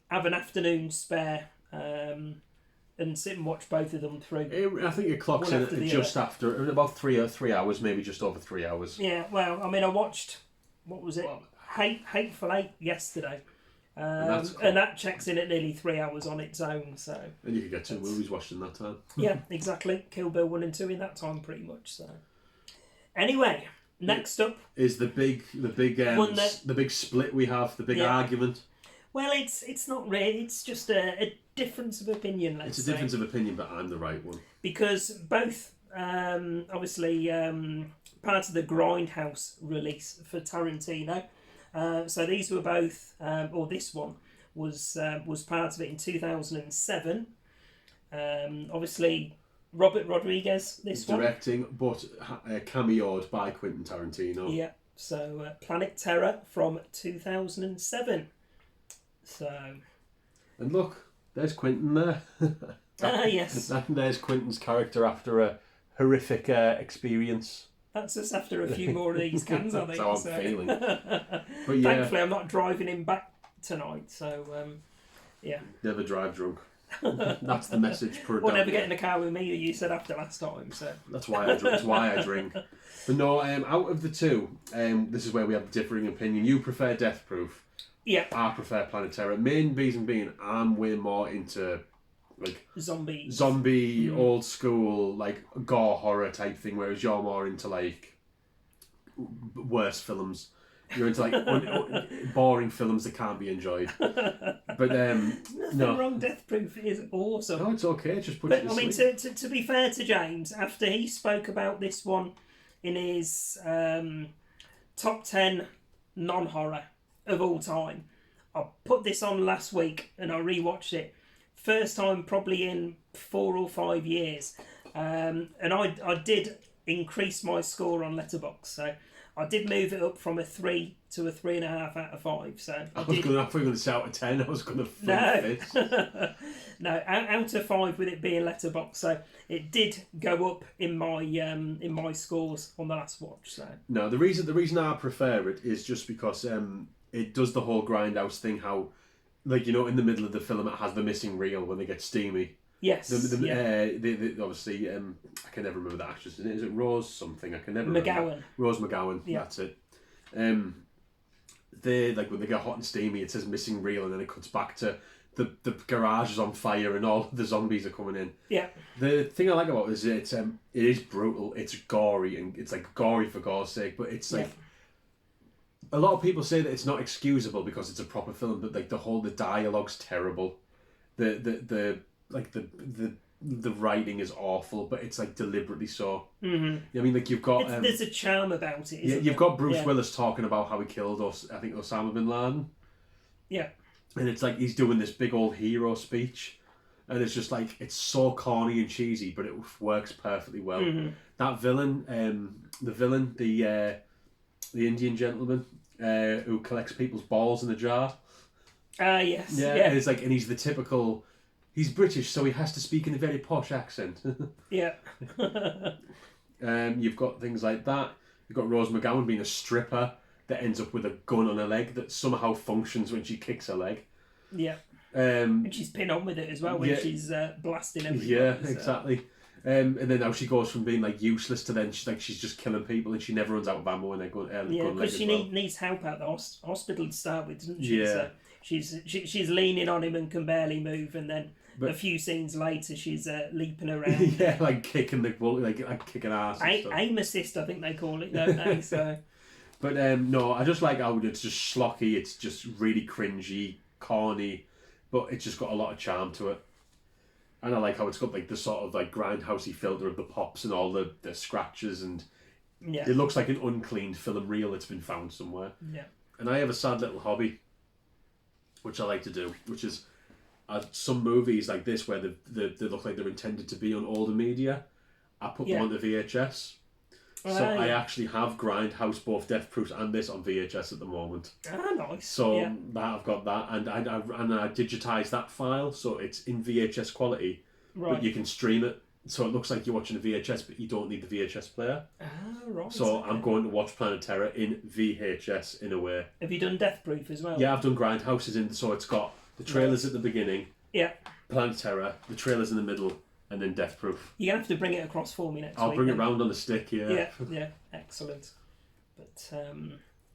S1: have an afternoon spare and sit and watch both of them through.
S2: I think it clocks in just after about 3 hours, maybe just over 3 hours.
S1: Yeah, well, I mean, I watched, what was it? Hateful Eight yesterday. And that checks in at nearly 3 hours on its own. So.
S2: And you could get 2 movies watched in that time.
S1: Yeah, exactly. Kill Bill 1 and 2 in that time, pretty much. So. Anyway, next up
S2: is the big split we have, the big argument.
S1: Well, it's not really. It's just a difference of opinion.
S2: It's a difference of opinion, but I'm the right one
S1: because both, obviously, part of the Grindhouse release for Tarantino. So these were both, or this one was part of it in 2007. Obviously. Robert Rodriguez, this one.
S2: Directing, but cameoed by Quentin Tarantino.
S1: Yeah, so Planet Terror from 2007. So.
S2: And look, there's Quentin there.
S1: Yes.
S2: There's Quentin's character after a horrific experience.
S1: That's just after a few more of these cans, I think.
S2: That's how I'm feeling.
S1: But yeah. Thankfully, I'm not driving him back tonight, so yeah.
S2: Never drive drunk. That's the message per
S1: Or never get in the car with me, you said after last time. So
S2: that's why I drink. But no, out of the two, this is where we have a differing opinion. You prefer Death Proof.
S1: Yeah.
S2: I prefer Planet Terror. Main reason being, I'm way more into like zombie old school like gore horror type thing, whereas you're more into like worse films. You're into like boring films that can't be enjoyed. But
S1: nothing wrong. Death Proof is awesome.
S2: No, it's okay. Just put it to
S1: sleep. To be fair to James, after he spoke about this one in his top 10 non-horror of all time, I put this on last week and I rewatched it. First time probably in 4 or 5 years, and I did increase my score on Letterboxd. So I did move it up from a 3 to a 3.5 out of 5. So
S2: I thought you were going to say out of 10. I was going to fist.
S1: No, out of 5 with it being letterbox. So it did go up in my scores on the last watch. So
S2: no, the reason I prefer it is just because it does the whole grindhouse thing. How, like, you know, in the middle of the film, it has the missing reel when they get steamy.
S1: Yes.
S2: Obviously, I can never remember the actress. Is it Rose something? I can never remember. Rose McGowan. Yeah. That's it. They, like, when they get hot and steamy, it says missing reel, and then it cuts back to the garage is on fire and all the zombies are coming in.
S1: Yeah.
S2: The thing I like about it is it is brutal. It's gory, and it's like gory for gore's sake, but it's like. A lot of people say that it's not excusable because it's a proper film, but like the dialogue's terrible. The writing is awful, but it's like deliberately so.
S1: Mm-hmm.
S2: I mean, like you've got
S1: there's a charm about it.
S2: Isn't you've got Bruce Willis talking about how he killed us. I think Osama bin Laden.
S1: Yeah,
S2: and it's like he's doing this big old hero speech, and it's just like it's so corny and cheesy, but it works perfectly well.
S1: Mm-hmm.
S2: That villain, the Indian gentleman who collects people's balls in a jar.
S1: Yes.
S2: Yeah, and it's like, and he's the typical. He's British, so he has to speak in a very posh accent.
S1: Yeah.
S2: You've got things like that. You've got Rose McGowan being a stripper that ends up with a gun on her leg that somehow functions when she kicks her leg.
S1: Yeah. And she's pinned on with it as well when she's blasting everybody.
S2: Yeah, exactly. And then now she goes from being like useless to then she's just killing people, and she never runs out of ammo in her gun.
S1: Yeah, because she needs help at the hospital to start with, doesn't she?
S2: Yeah.
S1: So she's leaning on him and can barely move, and then a few scenes later she's leaping around.
S2: Yeah, like kicking the ball, like kicking ass.
S1: Aim assist, I think they call it, don't they? So.
S2: But no, I just like how it's just schlocky. It's just really cringy, corny, but it's just got a lot of charm to it. And I like how it's got like the sort of like grindhousey filter of the pops and all the scratches, and it looks like an uncleaned film reel that's been found somewhere.
S1: Yeah.
S2: And I have a sad little hobby, which I like to do, which is some movies like this where they look like they're intended to be on older media. I put them onto VHS. So I actually have Grindhouse, both Death Proofs and this on VHS at the moment.
S1: Ah, nice.
S2: So I've got that, and I digitized that file, so it's in VHS quality, but you can stream it, so it looks like you're watching a VHS, but you don't need the VHS player.
S1: Ah, right.
S2: So I'm going to watch Planet Terror in VHS in a way.
S1: Have you done Death Proof as well?
S2: Yeah, I've done Grindhouses in, so it's got the trailers at the beginning.
S1: Yeah.
S2: Planet Terror, the trailers in the middle, and then Death Proof.
S1: You're going to have to bring it across for me next week.
S2: I'll bring it round on the stick,
S1: Yeah, excellent.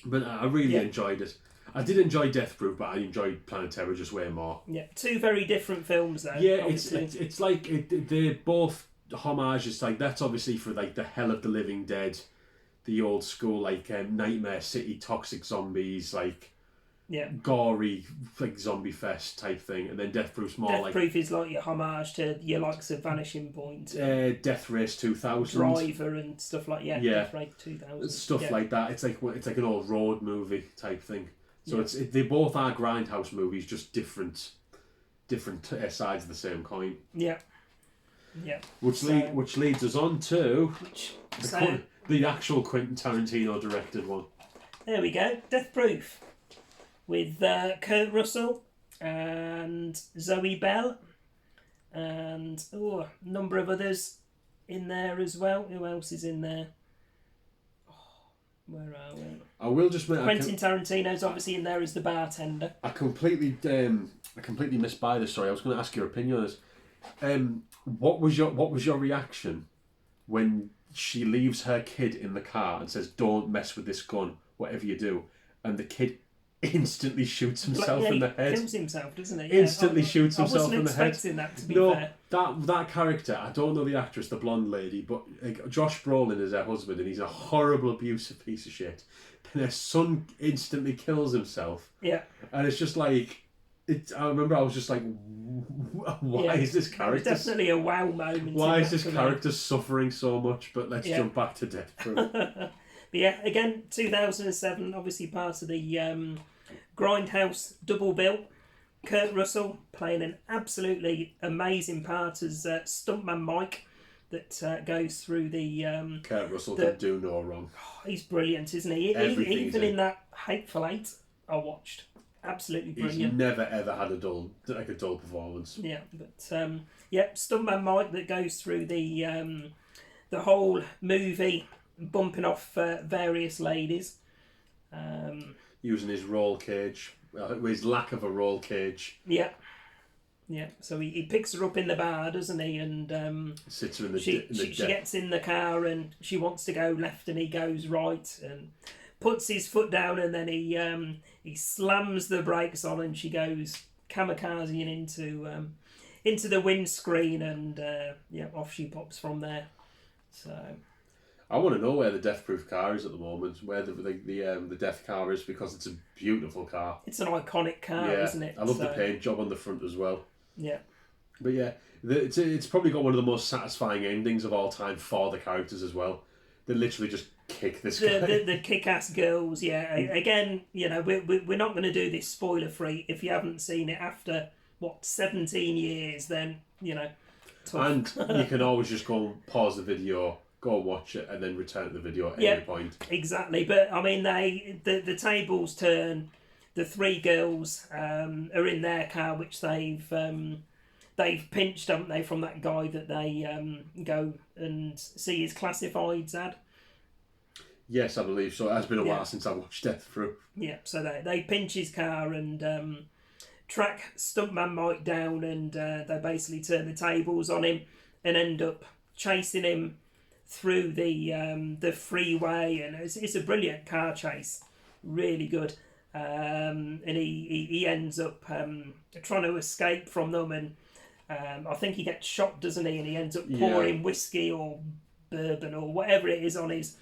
S2: But I really enjoyed it. I did enjoy Death Proof, but I enjoyed Planet Terror just way more.
S1: Yeah, two very different films though.
S2: Yeah, it's like they're both homages. Like that's obviously for like the Hell of the Living Dead, the old school like Nightmare City, toxic zombies, like gory like zombie fest type thing, and then Death Proof's more
S1: Death Proof is like your homage to your likes of Vanishing Point,
S2: Death Race 2000,
S1: Driver, and stuff like Death Race 2000,
S2: stuff like that. It's like an old road movie type thing. So they both are grindhouse movies, just different sides of the same coin.
S1: Yeah.
S2: Which leads us on to the actual Quentin Tarantino directed one.
S1: There we go, Death Proof, with Kurt Russell and Zoe Bell and a number of others in there as well. Who else is in there? Where are we?
S2: I will just make
S1: Quentin Tarantino's obviously in there as the bartender.
S2: I completely missed by this. Sorry, I was going to ask your opinion on this. What was your reaction when she leaves her kid in the car and says, "Don't mess with this gun, whatever you do," and the kid instantly shoots himself in the head?
S1: Kills himself, doesn't he?
S2: Instantly shoots himself in the head.
S1: I wasn't expecting that, to be fair.
S2: That character, I don't know the actress, the blonde lady, but like, Josh Brolin is her husband, and he's a horrible, abusive piece of shit. And her son instantly kills himself.
S1: Yeah.
S2: And it's just like, I remember I was just like, why is this character?
S1: It's definitely a wow moment.
S2: Why is this character suffering so much? But let's jump back to Death Proof.
S1: But yeah, again, 2007, obviously part of the Grindhouse double bill. Kurt Russell playing an absolutely amazing part as Stuntman Mike, that goes through the.
S2: Kurt Russell can do no wrong.
S1: He's brilliant, isn't he? Even in that Hateful Eight, I watched. Absolutely brilliant.
S2: He's never ever had a dull performance.
S1: Yeah, but Stuntman Mike that goes through the whole movie, bumping off various ladies.
S2: Using his roll cage, his lack of a roll cage.
S1: Yeah. Yeah, so he picks her up in the bar, doesn't he? And
S2: sits her in the
S1: she gets in the car and she wants to go left and he goes right and puts his foot down and then he slams the brakes on and she goes kamikazing into the windscreen and off she pops from there. So
S2: I want to know where the death-proof car is at the moment, where the death car is, because it's a beautiful car.
S1: It's an iconic car, isn't it?
S2: I love the paint job on the front as well.
S1: Yeah.
S2: But yeah, it's probably got one of the most satisfying endings of all time for the characters as well. They literally just kick this guy.
S1: The kick-ass girls, yeah. Again, we're not going to do this spoiler-free. If you haven't seen it after, 17 years, then, tough.
S2: And you can always just go and pause the video, go and watch it, and then return to the video at any point. Exactly.
S1: But, I mean, the tables turn. The three girls are in their car, which they've pinched, haven't they, from that guy that they go and see his classifieds ad.
S2: Yes, I believe so. It has been a while since I watched Death Through.
S1: Yeah, so they pinch his car and track Stuntman Mike down, and they basically turn the tables on him and end up chasing him through the freeway, and it's a brilliant car chase, really good. And he ends up trying to escape from them, and I think he gets shot, doesn't he? And he ends up pouring whiskey or bourbon or whatever it is on his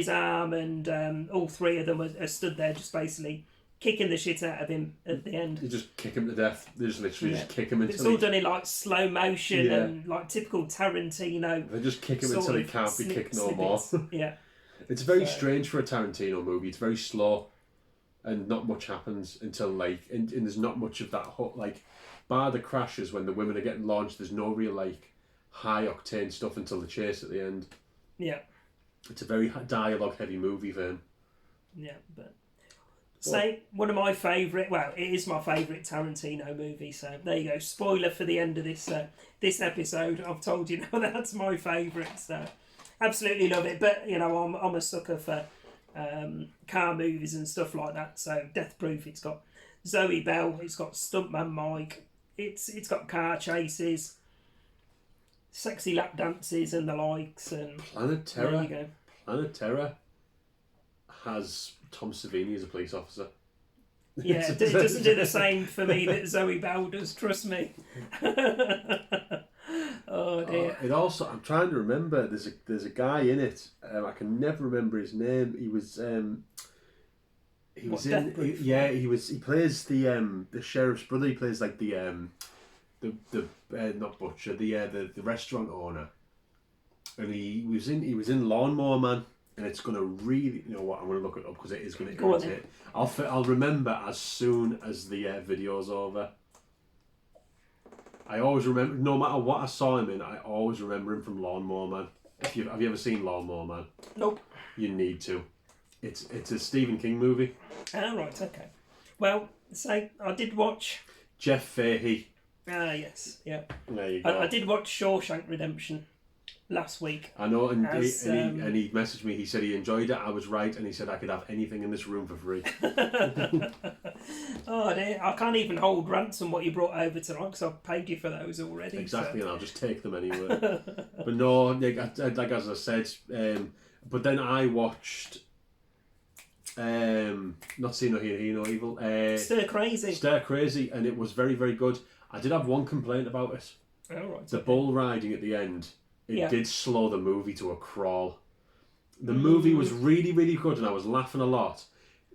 S1: arm, and all three of them are stood there just basically kicking the shit out of him at the end.
S2: You just kick him to death. They just literally just kick him until
S1: it's all done in like slow motion and like typical Tarantino.
S2: They just kick him until he can't be kicked no more.
S1: Yeah.
S2: It's very strange for a Tarantino movie. It's very slow. And not much happens until and there's not much of that bar the crashes when the women are getting launched. There's no real high octane stuff until the chase at the end. Yeah, it's a very dialogue heavy movie for him.
S1: Yeah, but one of my favourite. Well, it is my favourite Tarantino movie. So there you go. Spoiler for the end of this episode. I've told you now that's my favourite. So absolutely love it. But I'm a sucker for car movies and stuff like that. So Death Proof, it's got Zoe Bell, it's got Stuntman Mike, it's got car chases, sexy lap dances and the likes, and
S2: Planet Terror.
S1: There you go.
S2: Planet Terror has Tom Savini as a police officer.
S1: Yeah, it doesn't do the same for me that Zoe Bell does, trust me. Oh dear.
S2: It also, I'm trying to remember. There's a guy in it. I can never remember his name. He was he plays the sheriff's brother. He plays like the not butcher, the restaurant owner. And he was in Lawnmower Man. And it's gonna really, I'm gonna look it up because it is gonna irritate. I'll remember as soon as the video's over. I always remember, no matter what I saw him in, I always remember him from Lawnmower Man. Have you ever seen Lawnmower Man?
S1: Nope.
S2: You need to. It's a Stephen King movie.
S1: Ah, right, okay. Well, I did watch
S2: Jeff Fahey.
S1: Ah, yes, yeah.
S2: There you go.
S1: I did watch Shawshank Redemption last week.
S2: I know, and he messaged me. He said he enjoyed it. I was right, and he said I could have anything in this room for free.
S1: Oh dear, I can't even hold ransom what you brought over tonight because I've paid you for those already.
S2: Exactly, and I'll just take them anyway. But no, like as I said, but then I watched Not See No Hear No Evil.
S1: Stir
S2: Crazy, and it was very, very good. I did have one complaint about it.
S1: Oh, right.
S2: The bull riding at the end. It did slow the movie to a crawl. The movie was really, really good, and I was laughing a lot.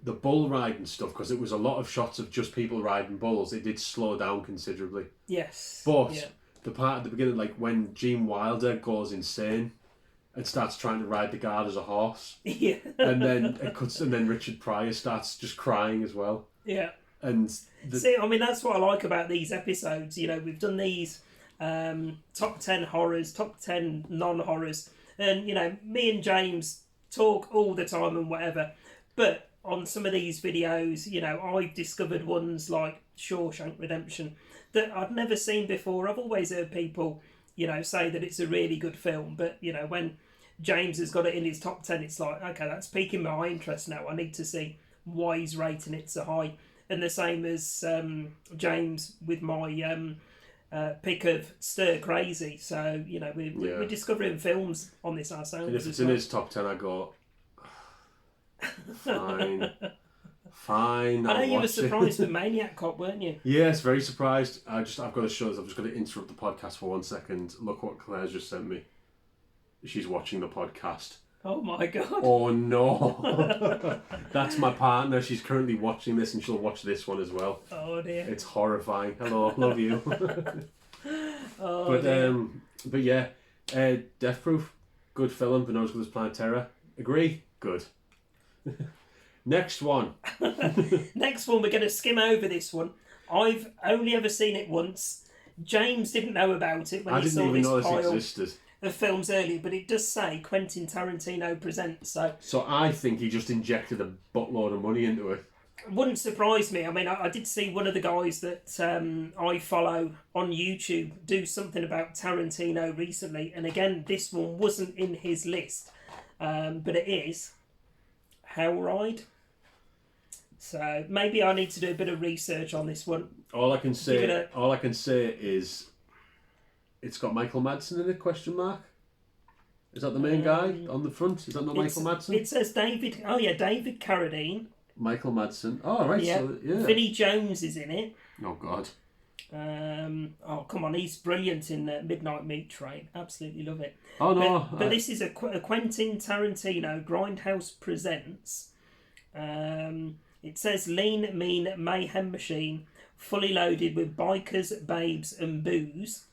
S2: The bull riding stuff, because it was a lot of shots of just people riding bulls, it did slow down considerably.
S1: Yes.
S2: But the part at the beginning, like when Gene Wilder goes insane and starts trying to ride the guard as a horse, and then it cuts, and then Richard Pryor starts just crying as well.
S1: Yeah.
S2: And
S1: see, I mean, that's what I like about these episodes. We've done these top 10 horrors, top 10 non-horrors. And, you know, me and James talk all the time and whatever. But on some of these videos, you know, I've discovered ones like Shawshank Redemption that I'd never seen before. I've always heard people, you know, say that it's a really good film. But, you know, when James has got it in his top 10, it's like, okay, that's piquing my interest now. I need to see why he's rating it so high. And the same as James with my pick of Stir Crazy. So, you know, we're discovering films on this ourselves.
S2: And if it's in his top 10, I go, fine. Fine.
S1: I know you were surprised with Maniac Cop, weren't you?
S2: Yes, very surprised. I've got to show this. I've just got to interrupt the podcast for 1 second. Look what Claire's just sent me. She's watching the podcast.
S1: Oh my god.
S2: Oh no. That's my partner. She's currently watching this and she'll watch this one as well.
S1: Oh dear.
S2: It's horrifying. Hello, love you.
S1: Oh dear.
S2: But yeah, Death Proof, good film, but not as good as Planet Terror. Agree? Good. Next one.
S1: Next one, we're going to skim over this one. I've only ever seen it once. James didn't know about it when he saw this pile
S2: existed
S1: of films earlier, but it does say Quentin Tarantino presents.
S2: So I think he just injected a buttload of money into it.
S1: Wouldn't surprise me. I mean, I did see one of the guys that I follow on YouTube do something about Tarantino recently, and again, this one wasn't in his list, but it is Hell Ride. So maybe I need to do a bit of research on this one.
S2: All I can say is it's got Michael Madsen in it, question mark. Is that the main guy on the front? Is that not Michael Madsen?
S1: It says David Carradine.
S2: Michael Madsen. Oh, right.
S1: Yeah.
S2: So, yeah.
S1: Vinnie Jones is in it.
S2: Oh, God.
S1: Oh, come on. He's brilliant in Midnight Meat Train. Absolutely love it.
S2: Oh, no.
S1: But this is a Quentin Tarantino Grindhouse Presents. It says Lean, Mean, Mayhem Machine, fully loaded with bikers, babes and booze.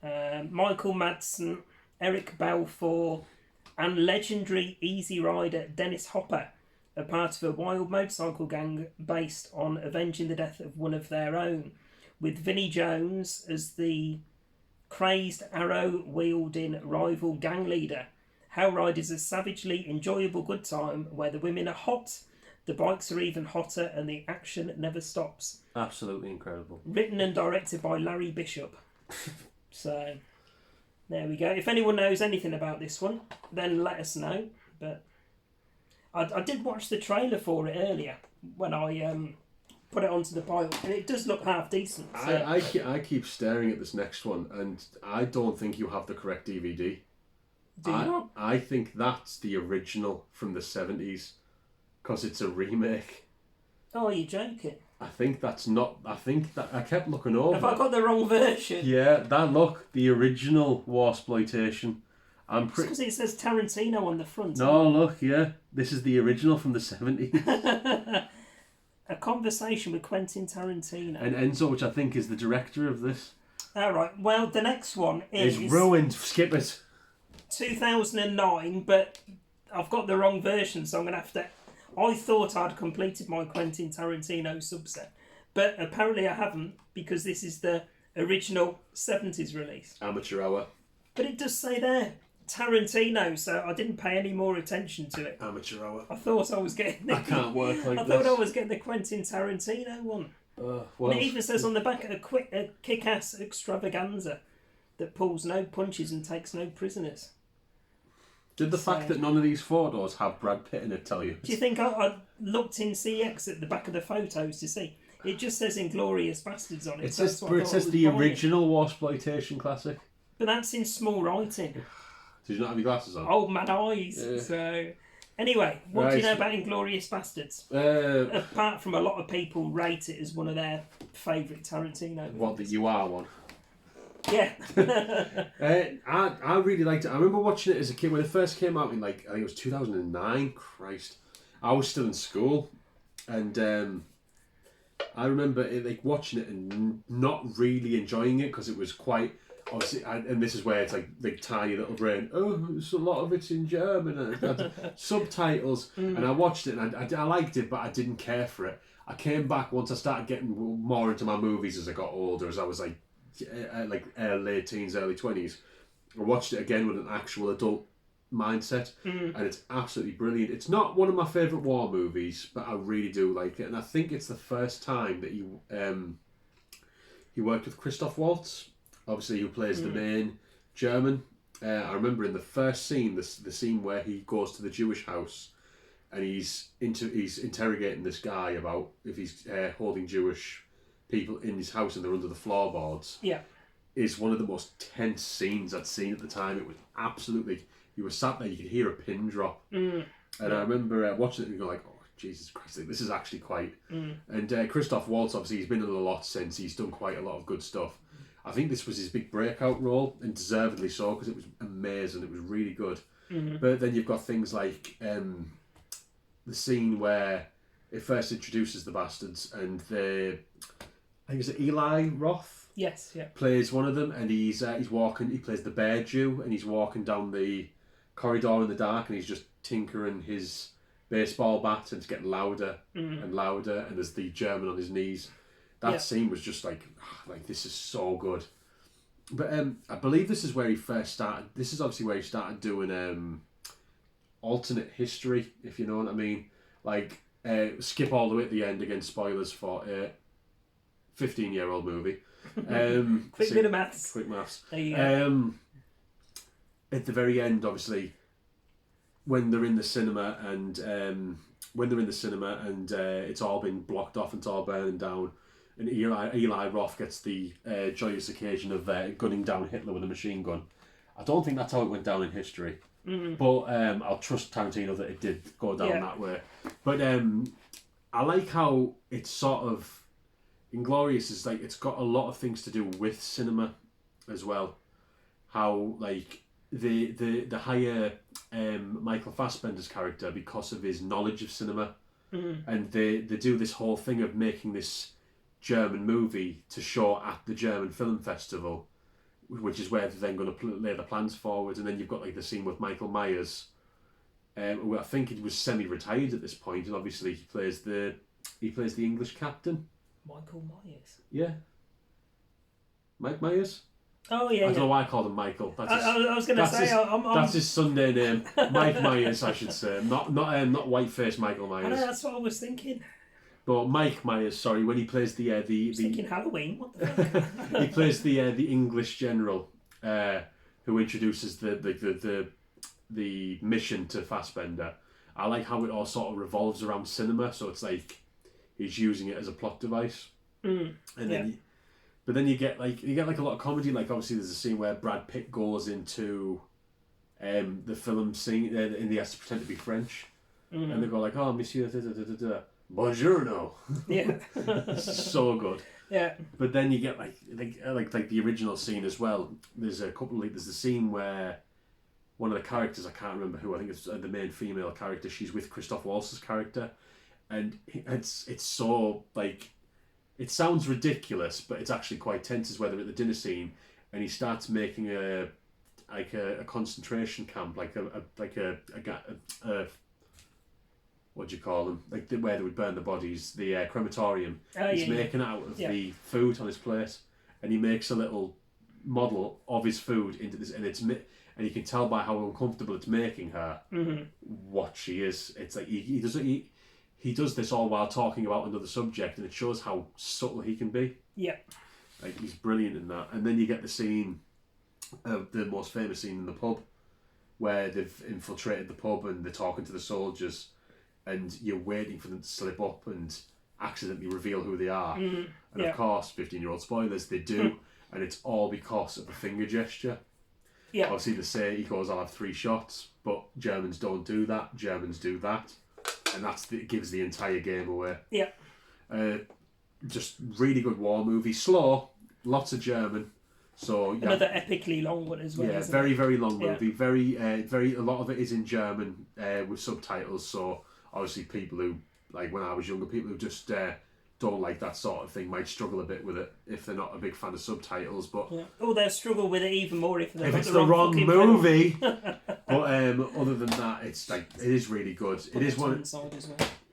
S1: Michael Madsen, Eric Balfour, and legendary Easy Rider Dennis Hopper are part of a wild motorcycle gang based on avenging the death of one of their own, with Vinnie Jones as the crazed arrow-wielding rival gang leader. Hell Ride is a savagely enjoyable good time where the women are hot, the bikes are even hotter, and the action never stops.
S2: Absolutely incredible.
S1: Written and directed by Larry Bishop. So, there we go. If anyone knows anything about this one, then let us know. But I did watch the trailer for it earlier when I put it onto the pile, and it does look half decent. So.
S2: I keep staring at this next one, and I don't think you have the correct DVD.
S1: Do you not?
S2: I think that's the original from the 70s, because it's a remake.
S1: Oh, you're joking.
S2: I think that's not. I think that I kept looking over.
S1: Have I got the wrong version?
S2: Yeah, the original Warsploitation. I'm pretty.
S1: Because it says Tarantino on the front.
S2: No, look, yeah, this is the original from the 70s.
S1: A Conversation with Quentin Tarantino.
S2: And Enzo, which I think is the director of this.
S1: All right. Well, the next one is
S2: ruined. Skip it.
S1: 2009, but I've got the wrong version, so I'm gonna have to. I thought I'd completed my Quentin Tarantino subset, but apparently I haven't, because this is the original 70s release.
S2: Amateur hour.
S1: But it does say there, Tarantino, so I didn't pay any more attention to it.
S2: Amateur hour.
S1: I thought I was getting...
S2: I can't work like
S1: I
S2: this.
S1: thought I was getting the Quentin Tarantino one.
S2: Well,
S1: And it even says on the back, a kick-ass extravaganza that pulls no punches and takes no prisoners.
S2: Did the fact that none of these photos have Brad Pitt in it tell you?
S1: Do you think I looked in CX at the back of the photos to see? It just says Inglourious Bastards on it.
S2: It says the original Warsploitation classic.
S1: But that's in small writing.
S2: Did you not have your glasses on?
S1: Old man eyes. Yeah. So, anyway, what do you know about Inglourious Bastards? Apart from a lot of people rate it as one of their favourite Tarantino movies.
S2: What, that you are one?
S1: Yeah.
S2: I really liked it. I remember watching it as a kid when it first came out in, like, I think it was 2009. Christ. I was still in school. And I remember watching it and not really enjoying it because it was quite... Obviously, and this is where it's like tiny little brain. Oh, it's a lot of it's in German and it had subtitles. And I watched it and I liked it, but I didn't care for it. I came back once I started getting more into my movies as I got older, as I was like late teens, early 20s. I watched it again with an actual adult mindset, and it's absolutely brilliant. It's not one of my favourite war movies, but I really do like it, and I think it's the first time that he worked with Christoph Waltz, obviously, who plays the main German. I remember in the first scene, the scene where he goes to the Jewish house, and he's interrogating this guy about if he's holding Jewish people in his house and they're under the floorboards.
S1: Yeah.
S2: Is one of the most tense scenes I'd seen at the time. It was absolutely... You were sat there, you could hear a pin drop. And I remember watching it and going like, oh, Jesus Christ, this is actually quite... And Christoph Waltz, obviously, he's been in a lot since. He's done quite a lot of good stuff. I think this was his big breakout role, and deservedly so, because it was amazing. It was really good. But then you've got things like the scene where it first introduces the bastards, and I think it's Eli Roth.
S1: Yes, yeah.
S2: Plays one of them, and he's walking. He plays the bear Jew, and he's walking down the corridor in the dark, and he's just tinkering his baseball bat, and it's getting louder and louder, and there's the German on his knees. That scene was just like this is so good. But I believe this is where he first started. This is obviously where he started doing alternate history, if you know what I mean. Like skip all the way at the end again. Spoilers for a 15-year-old movie.
S1: Quick bit of maths.
S2: Quick maths.
S1: There you go.
S2: At the very end, obviously, when they're in the cinema and it's all been blocked off and it's all burning down, and Eli Roth gets the joyous occasion of gunning down Hitler with a machine gun. I don't think that's how it went down in history, but I'll trust Tarantino that it did go down that way. But I like how it's sort of Inglourious is like it's got a lot of things to do with cinema as well. How like the higher Michael Fassbender's character, because of his knowledge of cinema, and they do this whole thing of making this German movie to show at the German Film Festival, which is where they're then going to lay the plans forward. And then you've got like the scene with Michael Myers, who I think he was semi-retired at this point, and obviously he plays the English captain.
S1: Michael Myers.
S2: Yeah. Mike Myers?
S1: Oh, yeah.
S2: I don't know why I called him Michael. That's his,
S1: I was going to say...
S2: that's his Sunday name. Mike Myers, I should say. Not white-faced Michael Myers.
S1: I know, that's what I was thinking.
S2: But Mike Myers, sorry, when he plays the
S1: I was thinking Halloween, what the fuck?
S2: he plays the English general who introduces the mission to Fassbender. I like how it all sort of revolves around cinema, so it's like he's using it as a plot device. And then but then you get like a lot of comedy. Like obviously there's a scene where Brad Pitt goes into the film scene and he has to pretend to be French, and they go like, "Oh, Monsieur, da da da da da, buongiorno." Yeah, so good.
S1: Yeah.
S2: But then you get like the original scene as well. There's there's the scene where one of the characters, I can't remember who, I think it's the main female character. She's with Christoph Waltz's character, and it's so like. It sounds ridiculous, but it's actually quite tense. Is where they're at the dinner scene, and he starts making a concentration camp, like a what do you call them? Like where they would burn the bodies, the crematorium. He's making it out of the food on his plate, and he makes a little model of his food into this, and and you can tell by how uncomfortable it's making her what she is. It's like he does this all while talking about another subject, and it shows how subtle he can be. Yeah. Like, he's brilliant in that. And then you get the scene, the most famous scene in the pub, where they've infiltrated the pub and they're talking to the soldiers, and you're waiting for them to slip up and accidentally reveal who they are. And of course, 15-year-old spoilers, they do, and it's all because of a finger gesture. Yeah. Obviously, they say, he goes, "I'll have 3 shots," but Germans don't do that. Germans do that. And it gives the entire game away. Yeah. Just really good war movie. Slow, lots of German. So
S1: another epically long one as well.
S2: Yeah, very, very long movie. Very, a lot of it is in German with subtitles. So obviously, people who like when I was younger, people who just don't like that sort of thing might struggle a bit with it if they're not a big fan of subtitles. But
S1: they'll struggle with it even more if
S2: it's the wrong movie. But other than that, it's like it is really good. It is one.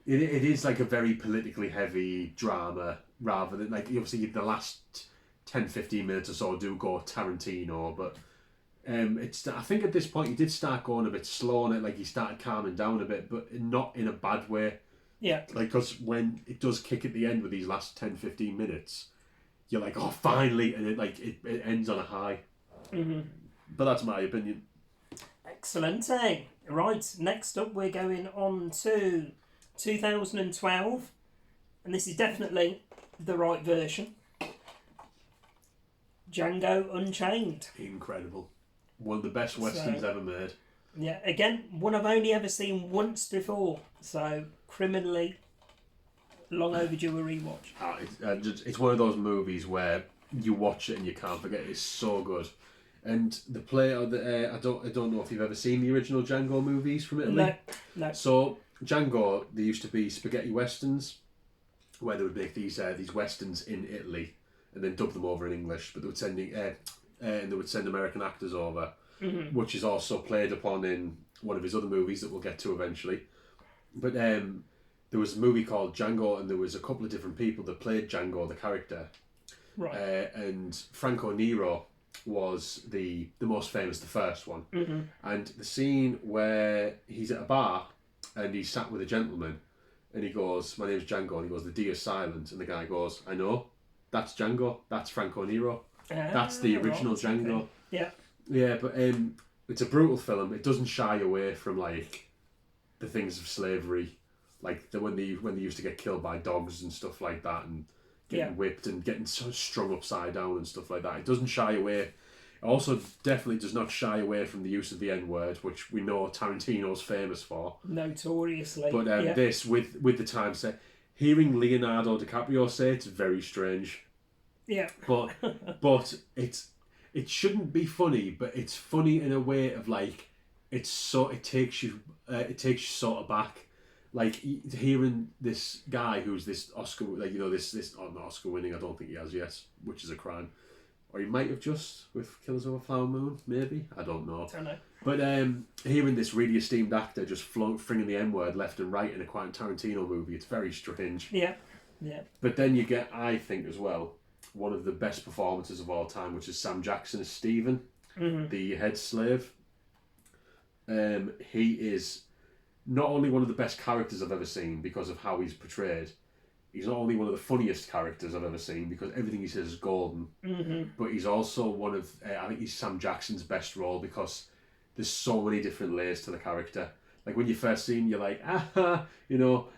S2: It is like a very politically heavy drama rather than like obviously the last 10, 15 minutes or so do go Tarantino, but I think at this point he did start going a bit slow on it, like he started calming down a bit, but not in a bad way.
S1: Yeah.
S2: Like, because when it does kick at the end with these last 10, 15 minutes, you're like, oh, finally, and it ends on a high.
S1: Mm-hmm.
S2: But that's my opinion.
S1: Excellent, eh? Right, next up we're going on to 2012, and this is definitely the right version. Django Unchained.
S2: Incredible. One of the best westerns ever made.
S1: Yeah, again, one I've only ever seen once before, so criminally long overdue a rewatch.
S2: It's one of those movies where you watch it and you can't forget. It's so good. And the play of the I don't know if you've ever seen the original Django movies from Italy.
S1: No.
S2: So Django, there used to be spaghetti westerns, where they would make these westerns in Italy and then dub them over in English, but they would send American actors over, which is also played upon in one of his other movies that we'll get to eventually. But there was a movie called Django, and there was a couple of different people that played Django, the character.
S1: Right.
S2: And Franco Nero was the most famous, the first one.
S1: Mm-hmm.
S2: And the scene where he's at a bar and he's sat with a gentleman and he goes, "My name's Django," and he goes, "The D is silent," and the guy goes, "I know, that's Django, that's Franco Nero, that's the original Django."
S1: Okay. Yeah.
S2: Yeah, but it's a brutal film. It doesn't shy away from like the things of slavery, like when they used to get killed by dogs and stuff like that, and getting whipped and getting sort of strung upside down and stuff like that. It doesn't shy away. It also definitely does not shy away from the use of the N-word, which we know Tarantino's famous for.
S1: Notoriously.
S2: But this, with the time set, hearing Leonardo DiCaprio say it's very strange.
S1: Yeah.
S2: But it shouldn't be funny, but it's funny in a way of like, it takes you sort of back. Like hearing this guy who's this Oscar, like this not Oscar winning. I don't think he has yet, which is a crime. Or he might have just with Killers of a Flower Moon, maybe. I don't know. But hearing this really esteemed actor just flinging the N-word left and right in a Quentin Tarantino movie, it's very strange.
S1: Yeah.
S2: But then you get, I think as well, one of the best performances of all time, which is Sam Jackson as Stephen, the head slave. He is not only one of the best characters I've ever seen because of how he's portrayed, he's not only one of the funniest characters I've ever seen because everything he says is golden, but he's also one of, I think he's Sam Jackson's best role because there's so many different layers to the character. Like when you first see him, you're like,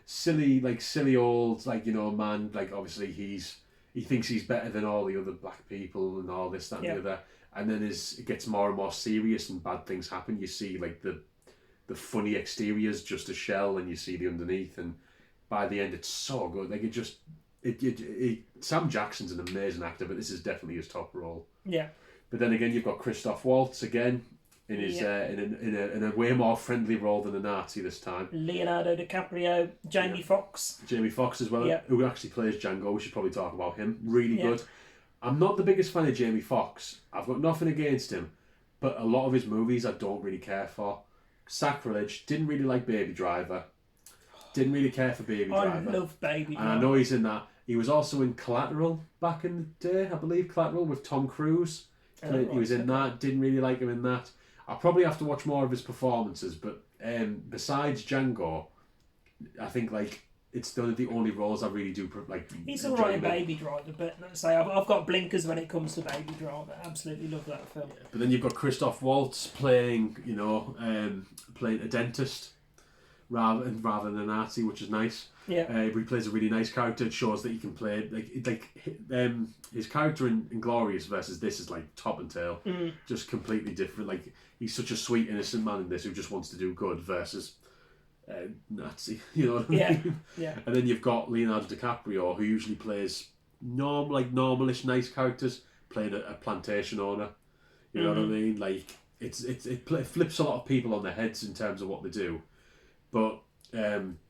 S2: silly old, man, like obviously he thinks he's better than all the other black people and all this, that and the other. And then as it gets more and more serious and bad things happen, you see like the funny exterior's just a shell and you see the underneath, and by the end it's so good. Like Sam Jackson's an amazing actor, but this is definitely his top role.
S1: Yeah.
S2: But then again, you've got Christoph Waltz again in his in a way more friendly role than a Nazi this time.
S1: Leonardo DiCaprio, Jamie Foxx.
S2: Jamie Foxx as well, who actually plays Django. We should probably talk about him. Really good. I'm not the biggest fan of Jamie Foxx. I've got nothing against him, but a lot of his movies I don't really care for. Sacrilege, didn't really like Baby Driver. Didn't really care for Baby Driver.
S1: I love Baby Driver.
S2: And I know he's in that. He was also in Collateral back in the day, I believe, Collateral with Tom Cruise. He was in that. Didn't really like him in that. I'll probably have to watch more of his performances, but besides Django, I think it's one of the only roles I really do like.
S1: He's alright in Baby Driver, but let's say I've got blinkers when it comes to Baby Driver. I absolutely love that film.
S2: Yeah. But then you've got Christoph Waltz playing a dentist rather than a Nazi, which is nice.
S1: Yeah.
S2: He plays a really nice character. It shows that he can play his character in Inglourious versus this is like top and tail, just completely different. Like he's such a sweet, innocent man in this who just wants to do good versus Nazi. You know what I mean?
S1: Yeah.
S2: And then you've got Leonardo DiCaprio, who usually plays normalish nice characters, playing a plantation owner. You know what I mean? Like it flips a lot of people on their heads in terms of what they do, but.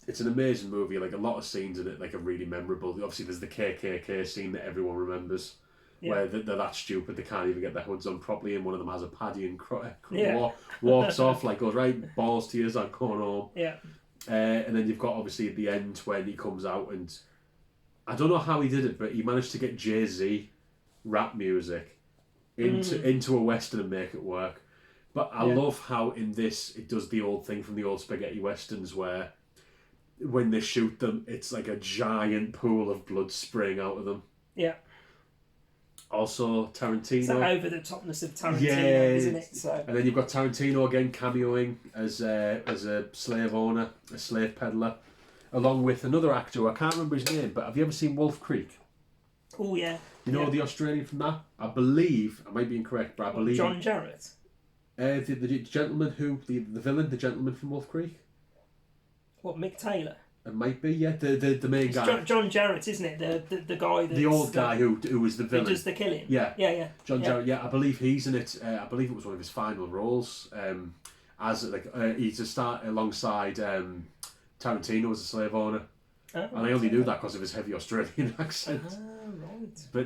S2: It's an amazing movie. Like a lot of scenes in it, are really memorable. Obviously, there's the KKK scene that everyone remembers, where they're that stupid they can't even get their hoods on properly, and one of them has a paddy and walks off, goes right balls to yours, I'm going home.
S1: Yeah.
S2: And then you've got obviously at the end when he comes out, and I don't know how he did it, but he managed to get Jay-Z rap music into a western and make it work. But I love how in this it does the old thing from the old spaghetti westerns where when they shoot them, it's like a giant pool of blood spraying out of them.
S1: Yeah.
S2: Also, Tarantino.
S1: It's that over the topness of Tarantino, isn't it? So.
S2: And then you've got Tarantino again cameoing as a slave owner, a slave peddler, along with another actor. I can't remember his name, but have you ever seen Wolf Creek?
S1: Oh yeah.
S2: You know the Australian from that? I believe, I might be incorrect, but I believe
S1: John Jarrett.
S2: The gentleman who the villain, the gentleman from Wolf Creek.
S1: What, Mick Taylor?
S2: It might be, yeah, the main guy.
S1: John Jarrett, isn't it? The guy that's...
S2: The old guy who was the villain.
S1: Who does the killing.
S2: Yeah.
S1: Yeah.
S2: John Jarrett, yeah, I believe he's in it. I believe it was one of his final roles. As he's a start alongside Tarantino as a slave owner.
S1: Oh,
S2: and I only knew that because of his heavy Australian accent.
S1: Ah, right.
S2: But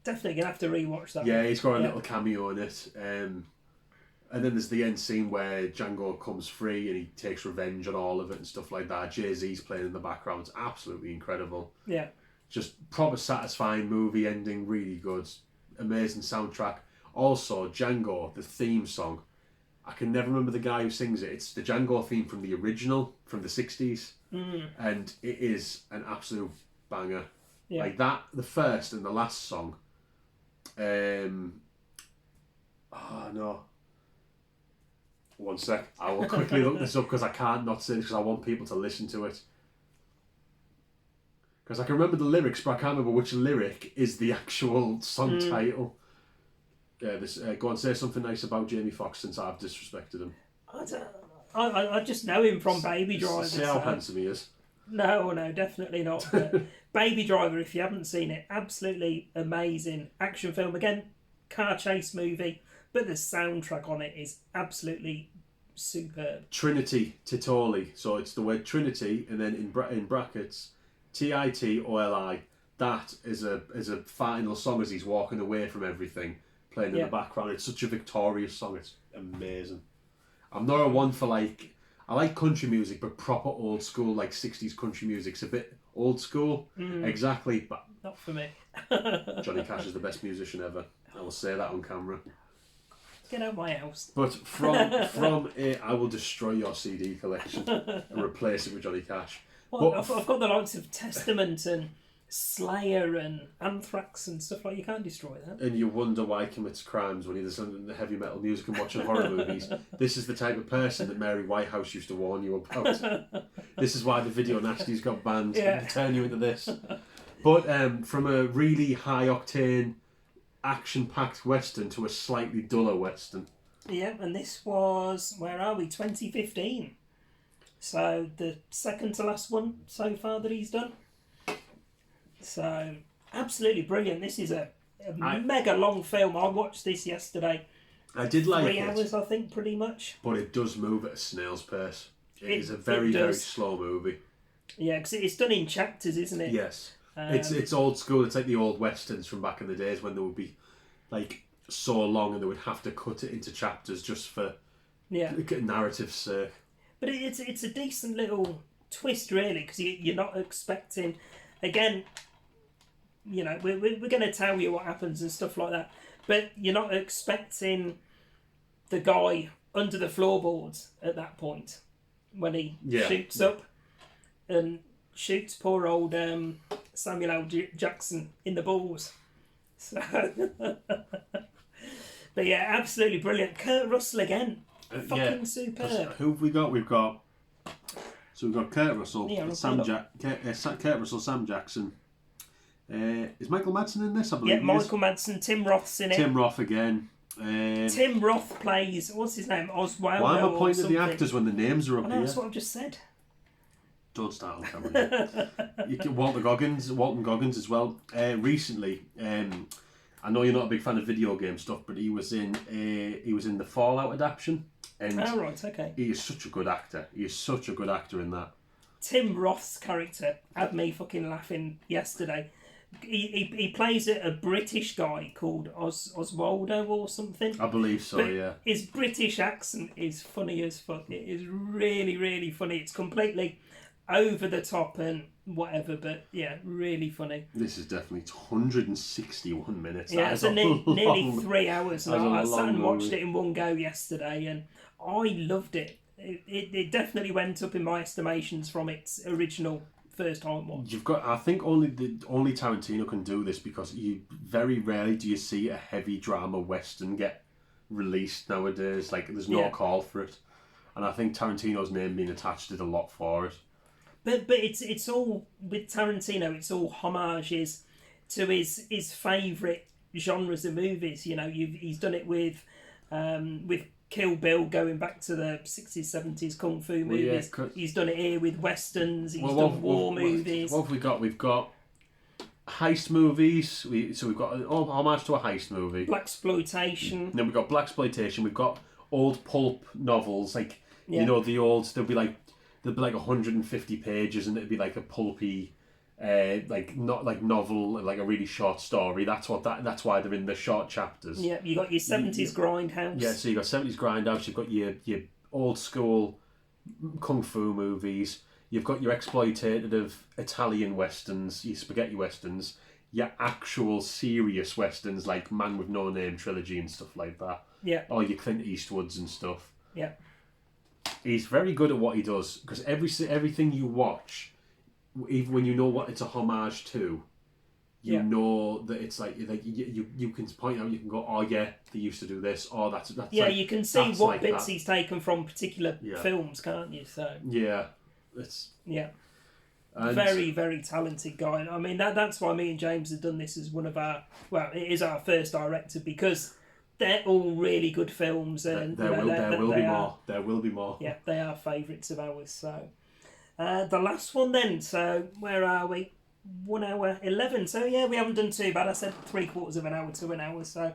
S1: definitely gonna have to rewatch that.
S2: Yeah, he's got a little cameo in it. And then there's the end scene where Django comes free and he takes revenge on all of it and stuff like that. Jay-Z's playing in the background. It's absolutely incredible.
S1: Yeah.
S2: Just proper satisfying movie ending, really good. Amazing soundtrack. Also, Django, the theme song. I can never remember the guy who sings it. It's the Django theme from the original, from the 60s. And it is an absolute banger.
S1: Yeah.
S2: Like that, the first and the last song. One sec. I will quickly look this up because I can't not say this because I want people to listen to it. Because I can remember the lyrics, but I can't remember which lyric is the actual song title. Go and say something nice about Jamie Foxx since I've disrespected him.
S1: I just know him from Baby Driver.
S2: See how handsome he is.
S1: No, definitely not. But Baby Driver, if you haven't seen it, absolutely amazing action film. Again, car chase movie, but the soundtrack on it is absolutely superb.
S2: Trinity Titoli. So it's the word Trinity, and then in brackets, Titoli. That is a final song as he's walking away from everything, playing in the background. It's such a victorious song. It's amazing. I'm not a one for I like country music, but proper old school, like 60s country music's a bit old school. Exactly, but
S1: not for me.
S2: Johnny Cash is the best musician ever. I will say that on camera.
S1: Get out my house.
S2: But from it, I will destroy your CD collection and replace it with Johnny Cash.
S1: Well, I've got the likes of Testament and Slayer and Anthrax and stuff like. You can't destroy that.
S2: And you wonder why he commits crimes when he listens to heavy metal music and watching horror movies. This is the type of person that Mary Whitehouse used to warn you about. This is why the video nasties got banned. To turn you into this. But from a really high octane, action-packed western to a slightly duller western.
S1: Yeah, and this was, where are we? 2015. So the second to last one so far that he's done. So absolutely brilliant. This is a mega long film. I watched this yesterday.
S2: I did like
S1: 3 hours, I think, pretty much.
S2: But it does move at a snail's pace. It is a very slow movie.
S1: Yeah, because it's done in chapters, isn't it?
S2: Yes. It's old school. It's like the old westerns from back in the days when they would be like so long and they would have to cut it into chapters just for narrative's sake. But
S1: it's a decent little twist, really, because you're not expecting. Again, you know, we're going to tell you what happens and stuff like that, but you're not expecting the guy under the floorboards at that point when he shoots up and shoots poor old Samuel L. Jackson in the balls. So, but yeah, absolutely brilliant. Kurt Russell again, fucking superb.
S2: Who have we got? We've got Kurt Russell, Kurt Russell, Sam Jackson. Is Michael Madsen in this? I believe.
S1: Yeah, Michael Madsen. Tim Roth's in it.
S2: Tim Roth again.
S1: Tim Roth plays, what's his name? Oswald.
S2: Why am I pointing at the actors when the names are up here?
S1: That's what I've just said.
S2: Don't start on camera. Walton Goggins as well. Recently, I know you're not a big fan of video game stuff, but he was in the Fallout adaptation. And
S1: right, okay.
S2: He is such a good actor. He is such a good actor in that.
S1: Tim Roth's character had me fucking laughing yesterday. He plays a British guy called Oswaldo or something.
S2: I believe so, yeah.
S1: His British accent is funny as fuck. It is really, really funny. It's completely over the top and whatever. But yeah, really funny.
S2: This is definitely 161 minutes.
S1: Yeah,
S2: That
S1: it's
S2: is
S1: nearly 3 hours. And
S2: That's a
S1: I sat and
S2: long
S1: watched
S2: movie.
S1: it in one go yesterday, and I loved it. It definitely went up in my estimations from its original first time watch.
S2: You've got. I think only Tarantino can do this, because you very rarely do you see a heavy drama western get released nowadays. Like, there's no
S1: Yeah.
S2: call for it, and I think Tarantino's name being attached did a lot for it.
S1: But it's all with Tarantino. It's all homages to his favourite genres of movies. You know, he's done it with Kill Bill, going back to the 60s, 70s kung fu
S2: Well, yeah,
S1: movies. He's done it here with westerns. He's
S2: Well,
S1: done war movies.
S2: What have we got? We've got heist movies. We've got an homage to a heist movie.
S1: Blaxploitation.
S2: Then we've got blaxploitation. We've got old pulp novels, like
S1: Yeah.
S2: you know, the old. There'll be like 150 pages, and it'd be like a pulpy, like not like novel, like a really short story. That's why they're in the short chapters.
S1: Yeah, you got your 70s grindhouse.
S2: Yeah, so you got 70s grindhouse. You've got your old school kung fu movies. You've got your exploitative Italian westerns, your spaghetti westerns, your actual serious westerns like Man with No Name trilogy and stuff like that.
S1: Yeah.
S2: Or your Clint Eastwoods and stuff.
S1: Yeah.
S2: He's very good at what he does, because everything you watch, even when you know what it's a homage to, you know that it's like you can point out, you can go, oh yeah, they used to do this, or that's
S1: Yeah,
S2: like,
S1: you can see
S2: that's
S1: what
S2: like
S1: bits
S2: that.
S1: he's taken from particular films, can't you? So
S2: Yeah, it's
S1: yeah.
S2: and
S1: Very, very talented guy. I mean, that's why me and James have done this as one of our... Well, it is our first director, because they're all really good films. And
S2: there will be more.
S1: Yeah, they are favourites of ours. So the last one then. So where are we? 1 hour 11. So yeah, we haven't done too bad. I said 3/4 of an hour to an hour. So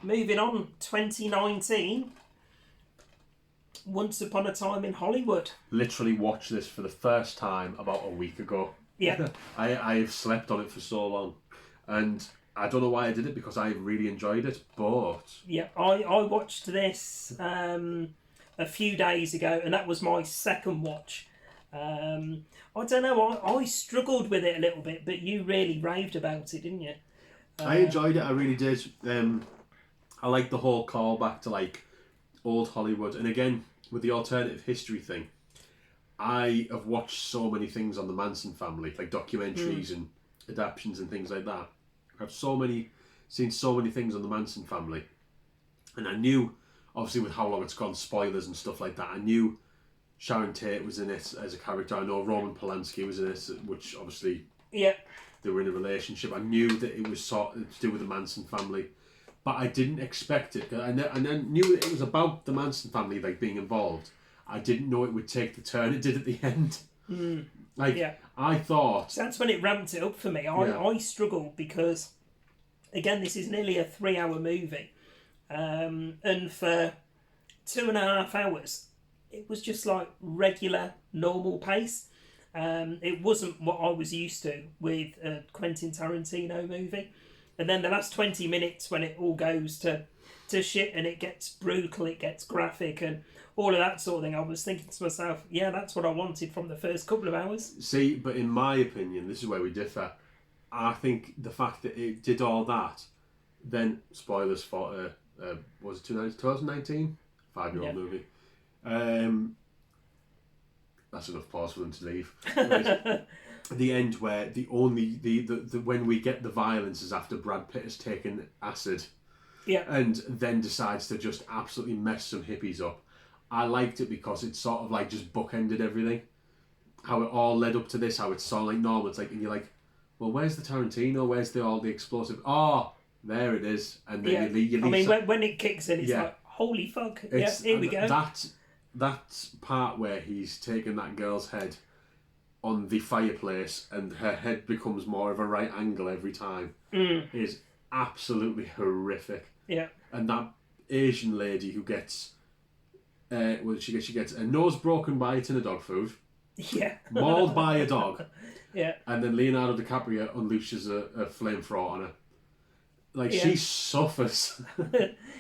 S1: moving on, 2019. Once Upon a Time in Hollywood.
S2: Literally watched this for the first time about a week ago.
S1: Yeah.
S2: I have slept on it for so long, and I don't know why I did it, because I really enjoyed it, but
S1: Yeah, I watched this a few days ago, and that was my second watch. I don't know, I struggled with it a little bit, but you really raved about it, didn't you?
S2: I enjoyed it. I really did. I like the whole callback to like old Hollywood, and again with the alternative history thing. I have watched so many things on the Manson family, like documentaries and adaptions and things like that. I've seen so many things on the Manson family, and I knew, obviously with how long it's gone, spoilers and stuff like that, I knew Sharon Tate was in it as a character. I know Roman Polanski was in it, which obviously they were in a relationship. I knew that it was sort of to do with the Manson family, but I didn't expect it. And I knew it was about the Manson family like being involved. I didn't know it would take the turn it did at the end. I thought...
S1: So that's when it ramped it up for me. I struggled because, again, this is nearly a 3-hour movie. And for 2.5 hours, it was just like regular, normal pace. It wasn't what I was used to with a Quentin Tarantino movie. And then the last 20 minutes, when it all goes to shit and it gets brutal, it gets graphic and all of that sort of thing, I was thinking to myself, yeah, that's what I wanted from the first couple of hours.
S2: See, but in my opinion, this is where we differ. I think the fact that it did all that, then, spoilers for, was it 2019? 5-year-old movie. That's enough pause for them to leave. Right. The end where the when we get the violence is after Brad Pitt has taken acid, and then decides to just absolutely mess some hippies up. I liked it because it sort of like just bookended everything. How it all led up to this, how it's sort of like normal. It's like, and you're like, well, where's the Tarantino? Where's all the explosive? Oh, there it is. And then you leave.
S1: I mean, when it kicks in, it's like, holy fuck! Here we go.
S2: That part where he's taken that girl's head on the fireplace and her head becomes more of a right angle every time is absolutely horrific. Yeah. And that Asian lady who gets, she gets a nose broken by eating a dog food. Yeah. Mauled by a dog. Yeah. And then Leonardo DiCaprio unleashes a flamethrower on her. Like, she suffers.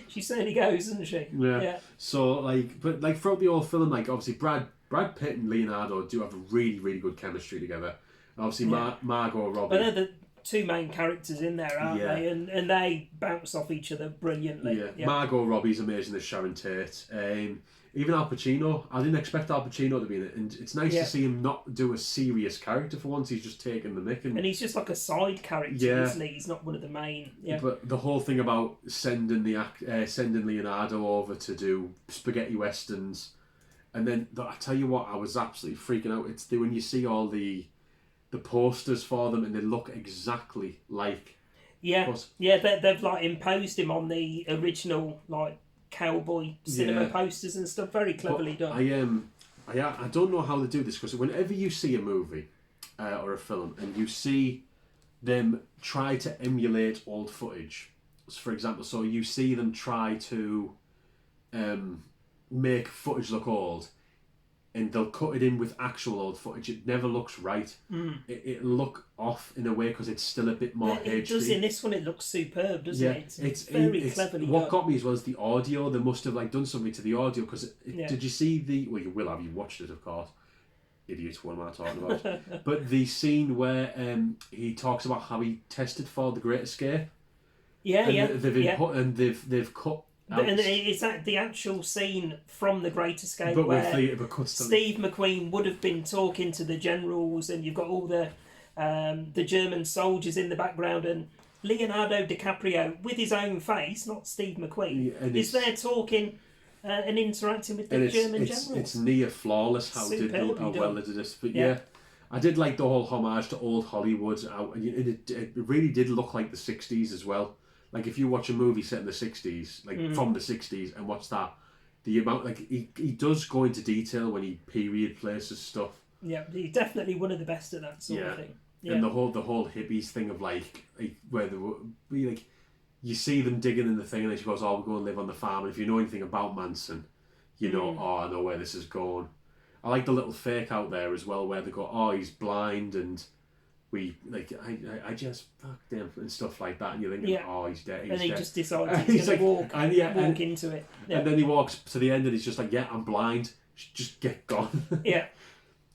S1: She certainly goes, doesn't she?
S2: Yeah. So, like, but like throughout the whole film, like, obviously Brad Pitt and Leonardo do have a really, really good chemistry together. Obviously, Margot Robbie.
S1: But they're the two main characters in there, aren't they? And they bounce off each other brilliantly.
S2: Yeah. Margot Robbie's amazing as Sharon Tate. Even Al Pacino, I didn't expect Al Pacino to be in it, and it's nice to see him not do a serious character for once. He's just taking the mick, and
S1: he's just like a side character, isn't he? He's not one of the main. Yeah.
S2: But the whole thing about sending Leonardo over to do spaghetti westerns, and then I tell you what, I was absolutely freaking out. It's when you see all the posters for them, and they look exactly like.
S1: They've like imposed him on the original like cowboy cinema posters and stuff. Very cleverly done.
S2: I don't know how they do this, because whenever you see a movie or a film and you see them try to emulate old footage, for example, so you see them try to make footage look old, and they'll cut it in with actual old footage. It never looks right. It'll look off in a way because it's still a bit more HD.
S1: It does in this one. It looks superb, doesn't it? It's very cleverly
S2: what
S1: done.
S2: got me as well as the audio. They must have done something to the audio, because did you see the? Well, you will have. You watched it, of course. Idiots, what am I talking about? But the scene where he talks about how he tested for the Great Escape. They've cut.
S1: And it's the actual scene from The Great Escape,
S2: but
S1: where
S2: Steve
S1: McQueen would have been talking to the generals, and you've got all the German soldiers in the background, and Leonardo DiCaprio with his own face, not Steve McQueen, is there talking and interacting with the German generals.
S2: It's near flawless how well they did this. But I did like the whole homage to old Hollywood. It really did look like the 60s as well. Like if you watch a movie set in the 60s, from the 60s, and watch that, the amount, he does go into detail when he period places stuff.
S1: Yeah, he's definitely one of the best at that sort of thing. Yeah.
S2: And the whole hippies thing of where they were you see them digging in the thing, and then she goes, "Oh, we'll go and live on the farm." And if you know anything about Manson, you know, I know where this is going. I like the little fake out there as well, where they go, "Oh, he's blind," and I just fucked him and stuff like that, and you're thinking, "Oh, he's dead."
S1: He just decides he's going to walk into it. Yeah.
S2: And then he walks to the end, and he's just like, "Yeah, I'm blind. Just get gone."
S1: Yeah.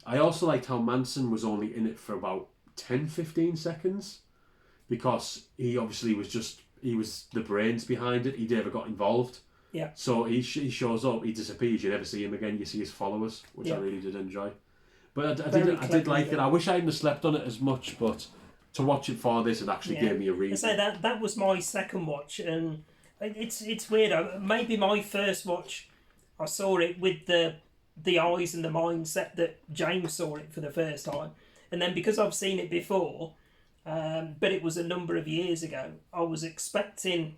S2: I also liked how Manson was only in it for about 10-15 seconds, because he obviously he was the brains behind it. He never got involved.
S1: Yeah.
S2: So he shows up, he disappears. You never see him again. You see his followers, which I really did enjoy. But I did like it. I wish I hadn't slept on it as much, but to watch it for this, it actually gave me a reason.
S1: I say that was my second watch, and it's weird. Maybe my first watch, I saw it with the eyes and the mindset that James saw it for the first time, and then because I've seen it before, but it was a number of years ago, I was expecting,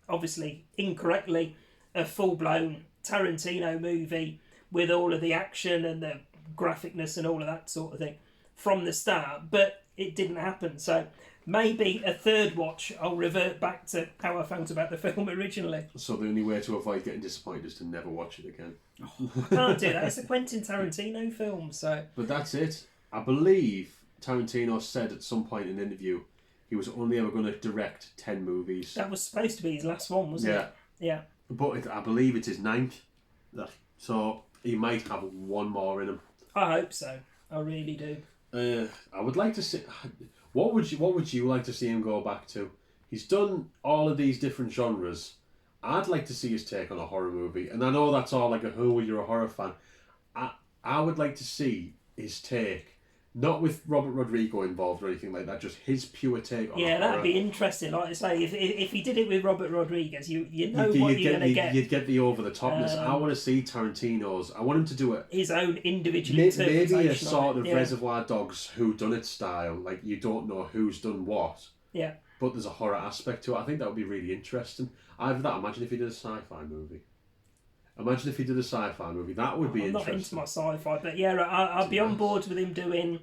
S1: obviously incorrectly, a full-blown Tarantino movie with all of the action and the graphicness and all of that sort of thing from the start, but it didn't happen. So maybe a third watch I'll revert back to how I felt about the film originally.
S2: So the only way to avoid getting disappointed is to never watch it again.
S1: I can't do that. It's a Quentin Tarantino film, so.
S2: But that's it. I believe Tarantino said at some point in an interview he was only ever going to direct 10 movies.
S1: That was supposed to be his last one, wasn't it? Yeah.
S2: But I believe it's his 9th. So he might have one more in him.
S1: I hope so. I really do.
S2: I would like to see. What would you like to see him go back to? He's done all of these different genres. I'd like to see his take on a horror movie, and I know that's all like you're a horror fan. I would like to see his take, not with Robert Rodrigo involved or anything like that, just his pure take on horror.
S1: That'd be interesting. Like I say, if he did it with Robert Rodriguez, you know what you're going to get.
S2: You'd get the over the topness. I want to see Tarantino's. I want him to do it.
S1: His own individual interpretation.
S2: Maybe a sort of Reservoir Dogs whodunit style. Like you don't know who's done what.
S1: Yeah.
S2: But there's a horror aspect to it. I think that would be really interesting. Either that. Imagine if he did a sci-fi movie. That would be interesting.
S1: I'm not into my sci-fi, but I'd be on board with him doing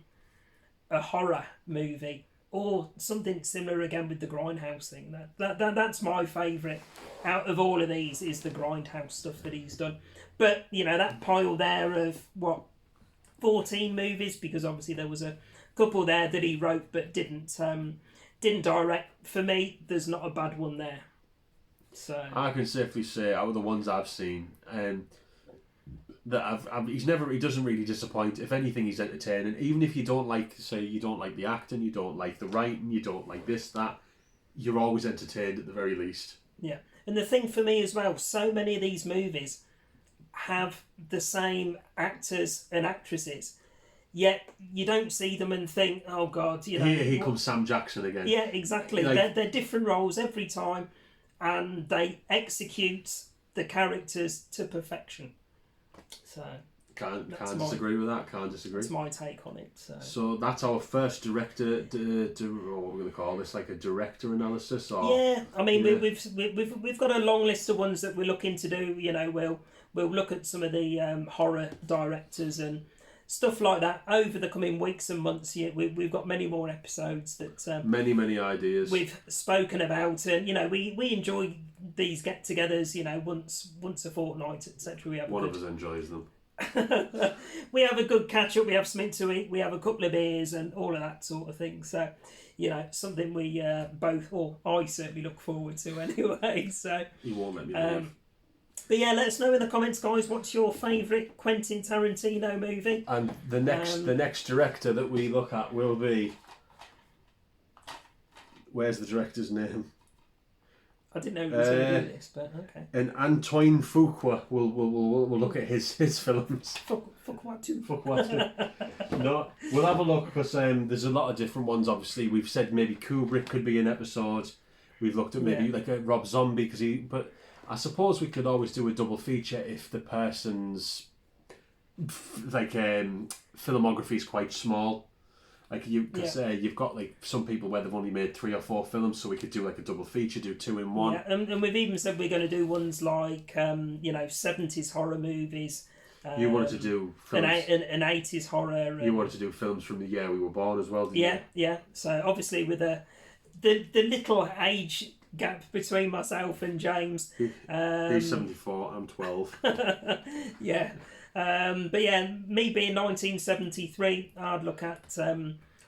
S1: a horror movie or something similar again with the Grindhouse thing. That's my favourite out of all of these is the Grindhouse stuff that he's done. But that pile there of 14 movies, because obviously there was a couple there that he wrote but didn't direct. For me, there's not a bad one there. So
S2: I can safely say out of the ones I've seen, he doesn't really disappoint. If anything, he's entertaining. Even if you don't like the acting, you don't like the writing, you don't like this, that, you're always entertained at the very least.
S1: Yeah. And the thing for me as well, so many of these movies have the same actors and actresses, yet you don't see them and think, oh God,
S2: Here comes Sam Jackson again.
S1: Yeah, exactly. They're different roles every time, and they execute the characters to perfection. So
S2: can't disagree with that. Can't disagree.
S1: That's my take on it.
S2: So that's our first director. What we're going to call this, like a director analysis, or
S1: I mean, we've got a long list of ones that we're looking to do. We'll look at some of the horror directors and stuff like that over the coming weeks and months. Yeah, we've got many more episodes that
S2: many ideas
S1: we've spoken about, and we enjoy these get-togethers. Once a fortnight, etc. We have
S2: one of us enjoys them.
S1: We have a good catch up. We have something to eat. We have a couple of beers and all of that sort of thing. So, something we both, or I certainly look forward to anyway. So
S2: you won't let me leave.
S1: But yeah, let us know in the comments, guys. What's your favourite Quentin Tarantino movie?
S2: And the next director that we look at will be. Where's the director's name?
S1: I didn't know he was going to do this, but okay.
S2: And Antoine Fuqua. We'll look at his films.
S1: Fuqua too.
S2: No, we'll have a look because there's a lot of different ones. Obviously, we've said maybe Kubrick could be an episode. We've looked at maybe like a Rob Zombie but I suppose we could always do a double feature if the person's filmography is quite small. Like you've got like some people where they've only made 3 or 4 films, so we could do like a double feature, do 2 in 1.
S1: Yeah, and we've even said we're going to do ones like 70s horror movies.
S2: You wanted to do films,
S1: an 80s horror.
S2: You wanted to do films from the year we were born as well, didn't you?
S1: Yeah. So obviously with the little age gap between myself and James.
S2: He's 74, I'm 12.
S1: Yeah. But yeah, me being 1973, I'd look at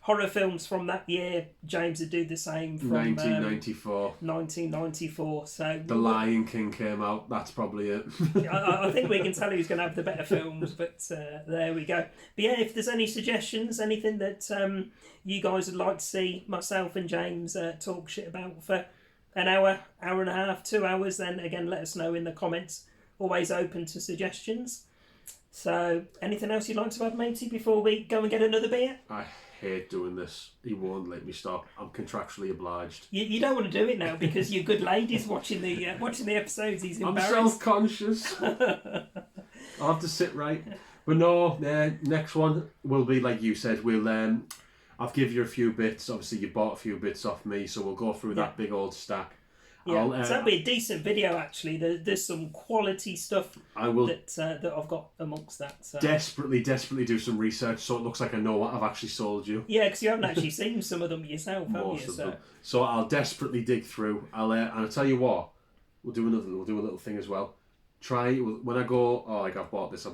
S1: horror films from that year. James would do the same from
S2: 1994.
S1: 1994. So
S2: The Lion King came out. That's probably it.
S1: I think we can tell who's going to have the better films. But there we go. But yeah, if there's any suggestions, anything that you guys would like to see myself and James talk shit about for an hour and a half, 2 hours, then again, let us know in the comments. Always open to suggestions. So, anything else you'd like to add, matey, before we go and get another beer?
S2: I hate doing this. He won't let me stop. I'm contractually obliged.
S1: You don't want to do it now because your good lady's watching the episodes. He's embarrassed.
S2: I'm self-conscious. I'll have to sit right. But no, next one will be like you said. We'll I've given you a few bits. Obviously, you bought a few bits off me, so we'll go through that big old stack.
S1: Yeah, so that'll be a decent video actually. There's some quality stuff that I've got amongst that. So.
S2: Desperately do some research so it looks like I know what I've actually sold you.
S1: Yeah, because you haven't actually seen some of them yourself, have you?
S2: So I'll desperately dig through. And I'll tell you what, we'll do a little thing as well. Try when I go. Oh, like I've bought this.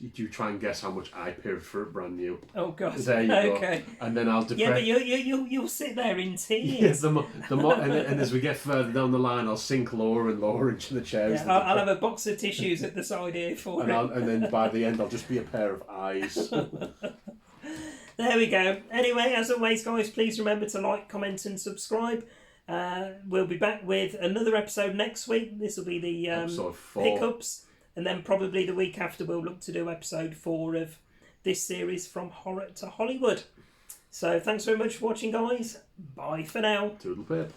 S2: You try and guess how much I paid for it brand new.
S1: Oh God!
S2: There you go. Okay. And then I'll.
S1: Yeah, but you'll sit there in tears.
S2: Yeah, and as we get further down the line, I'll sink lower and lower into the chairs.
S1: Yeah, I'll have a box of tissues at the side here for it.
S2: And then by the end, I'll just be a pair of eyes.
S1: There we go. Anyway, as always, guys, please remember to like, comment, and subscribe. We'll be back with another episode next week. This will be the
S2: episode 4.
S1: Pickups, and then probably the week after we'll look to do episode 4 of this series From Horror to Hollywood. So thanks very much for watching, guys. Bye for now.
S2: Toodle pip.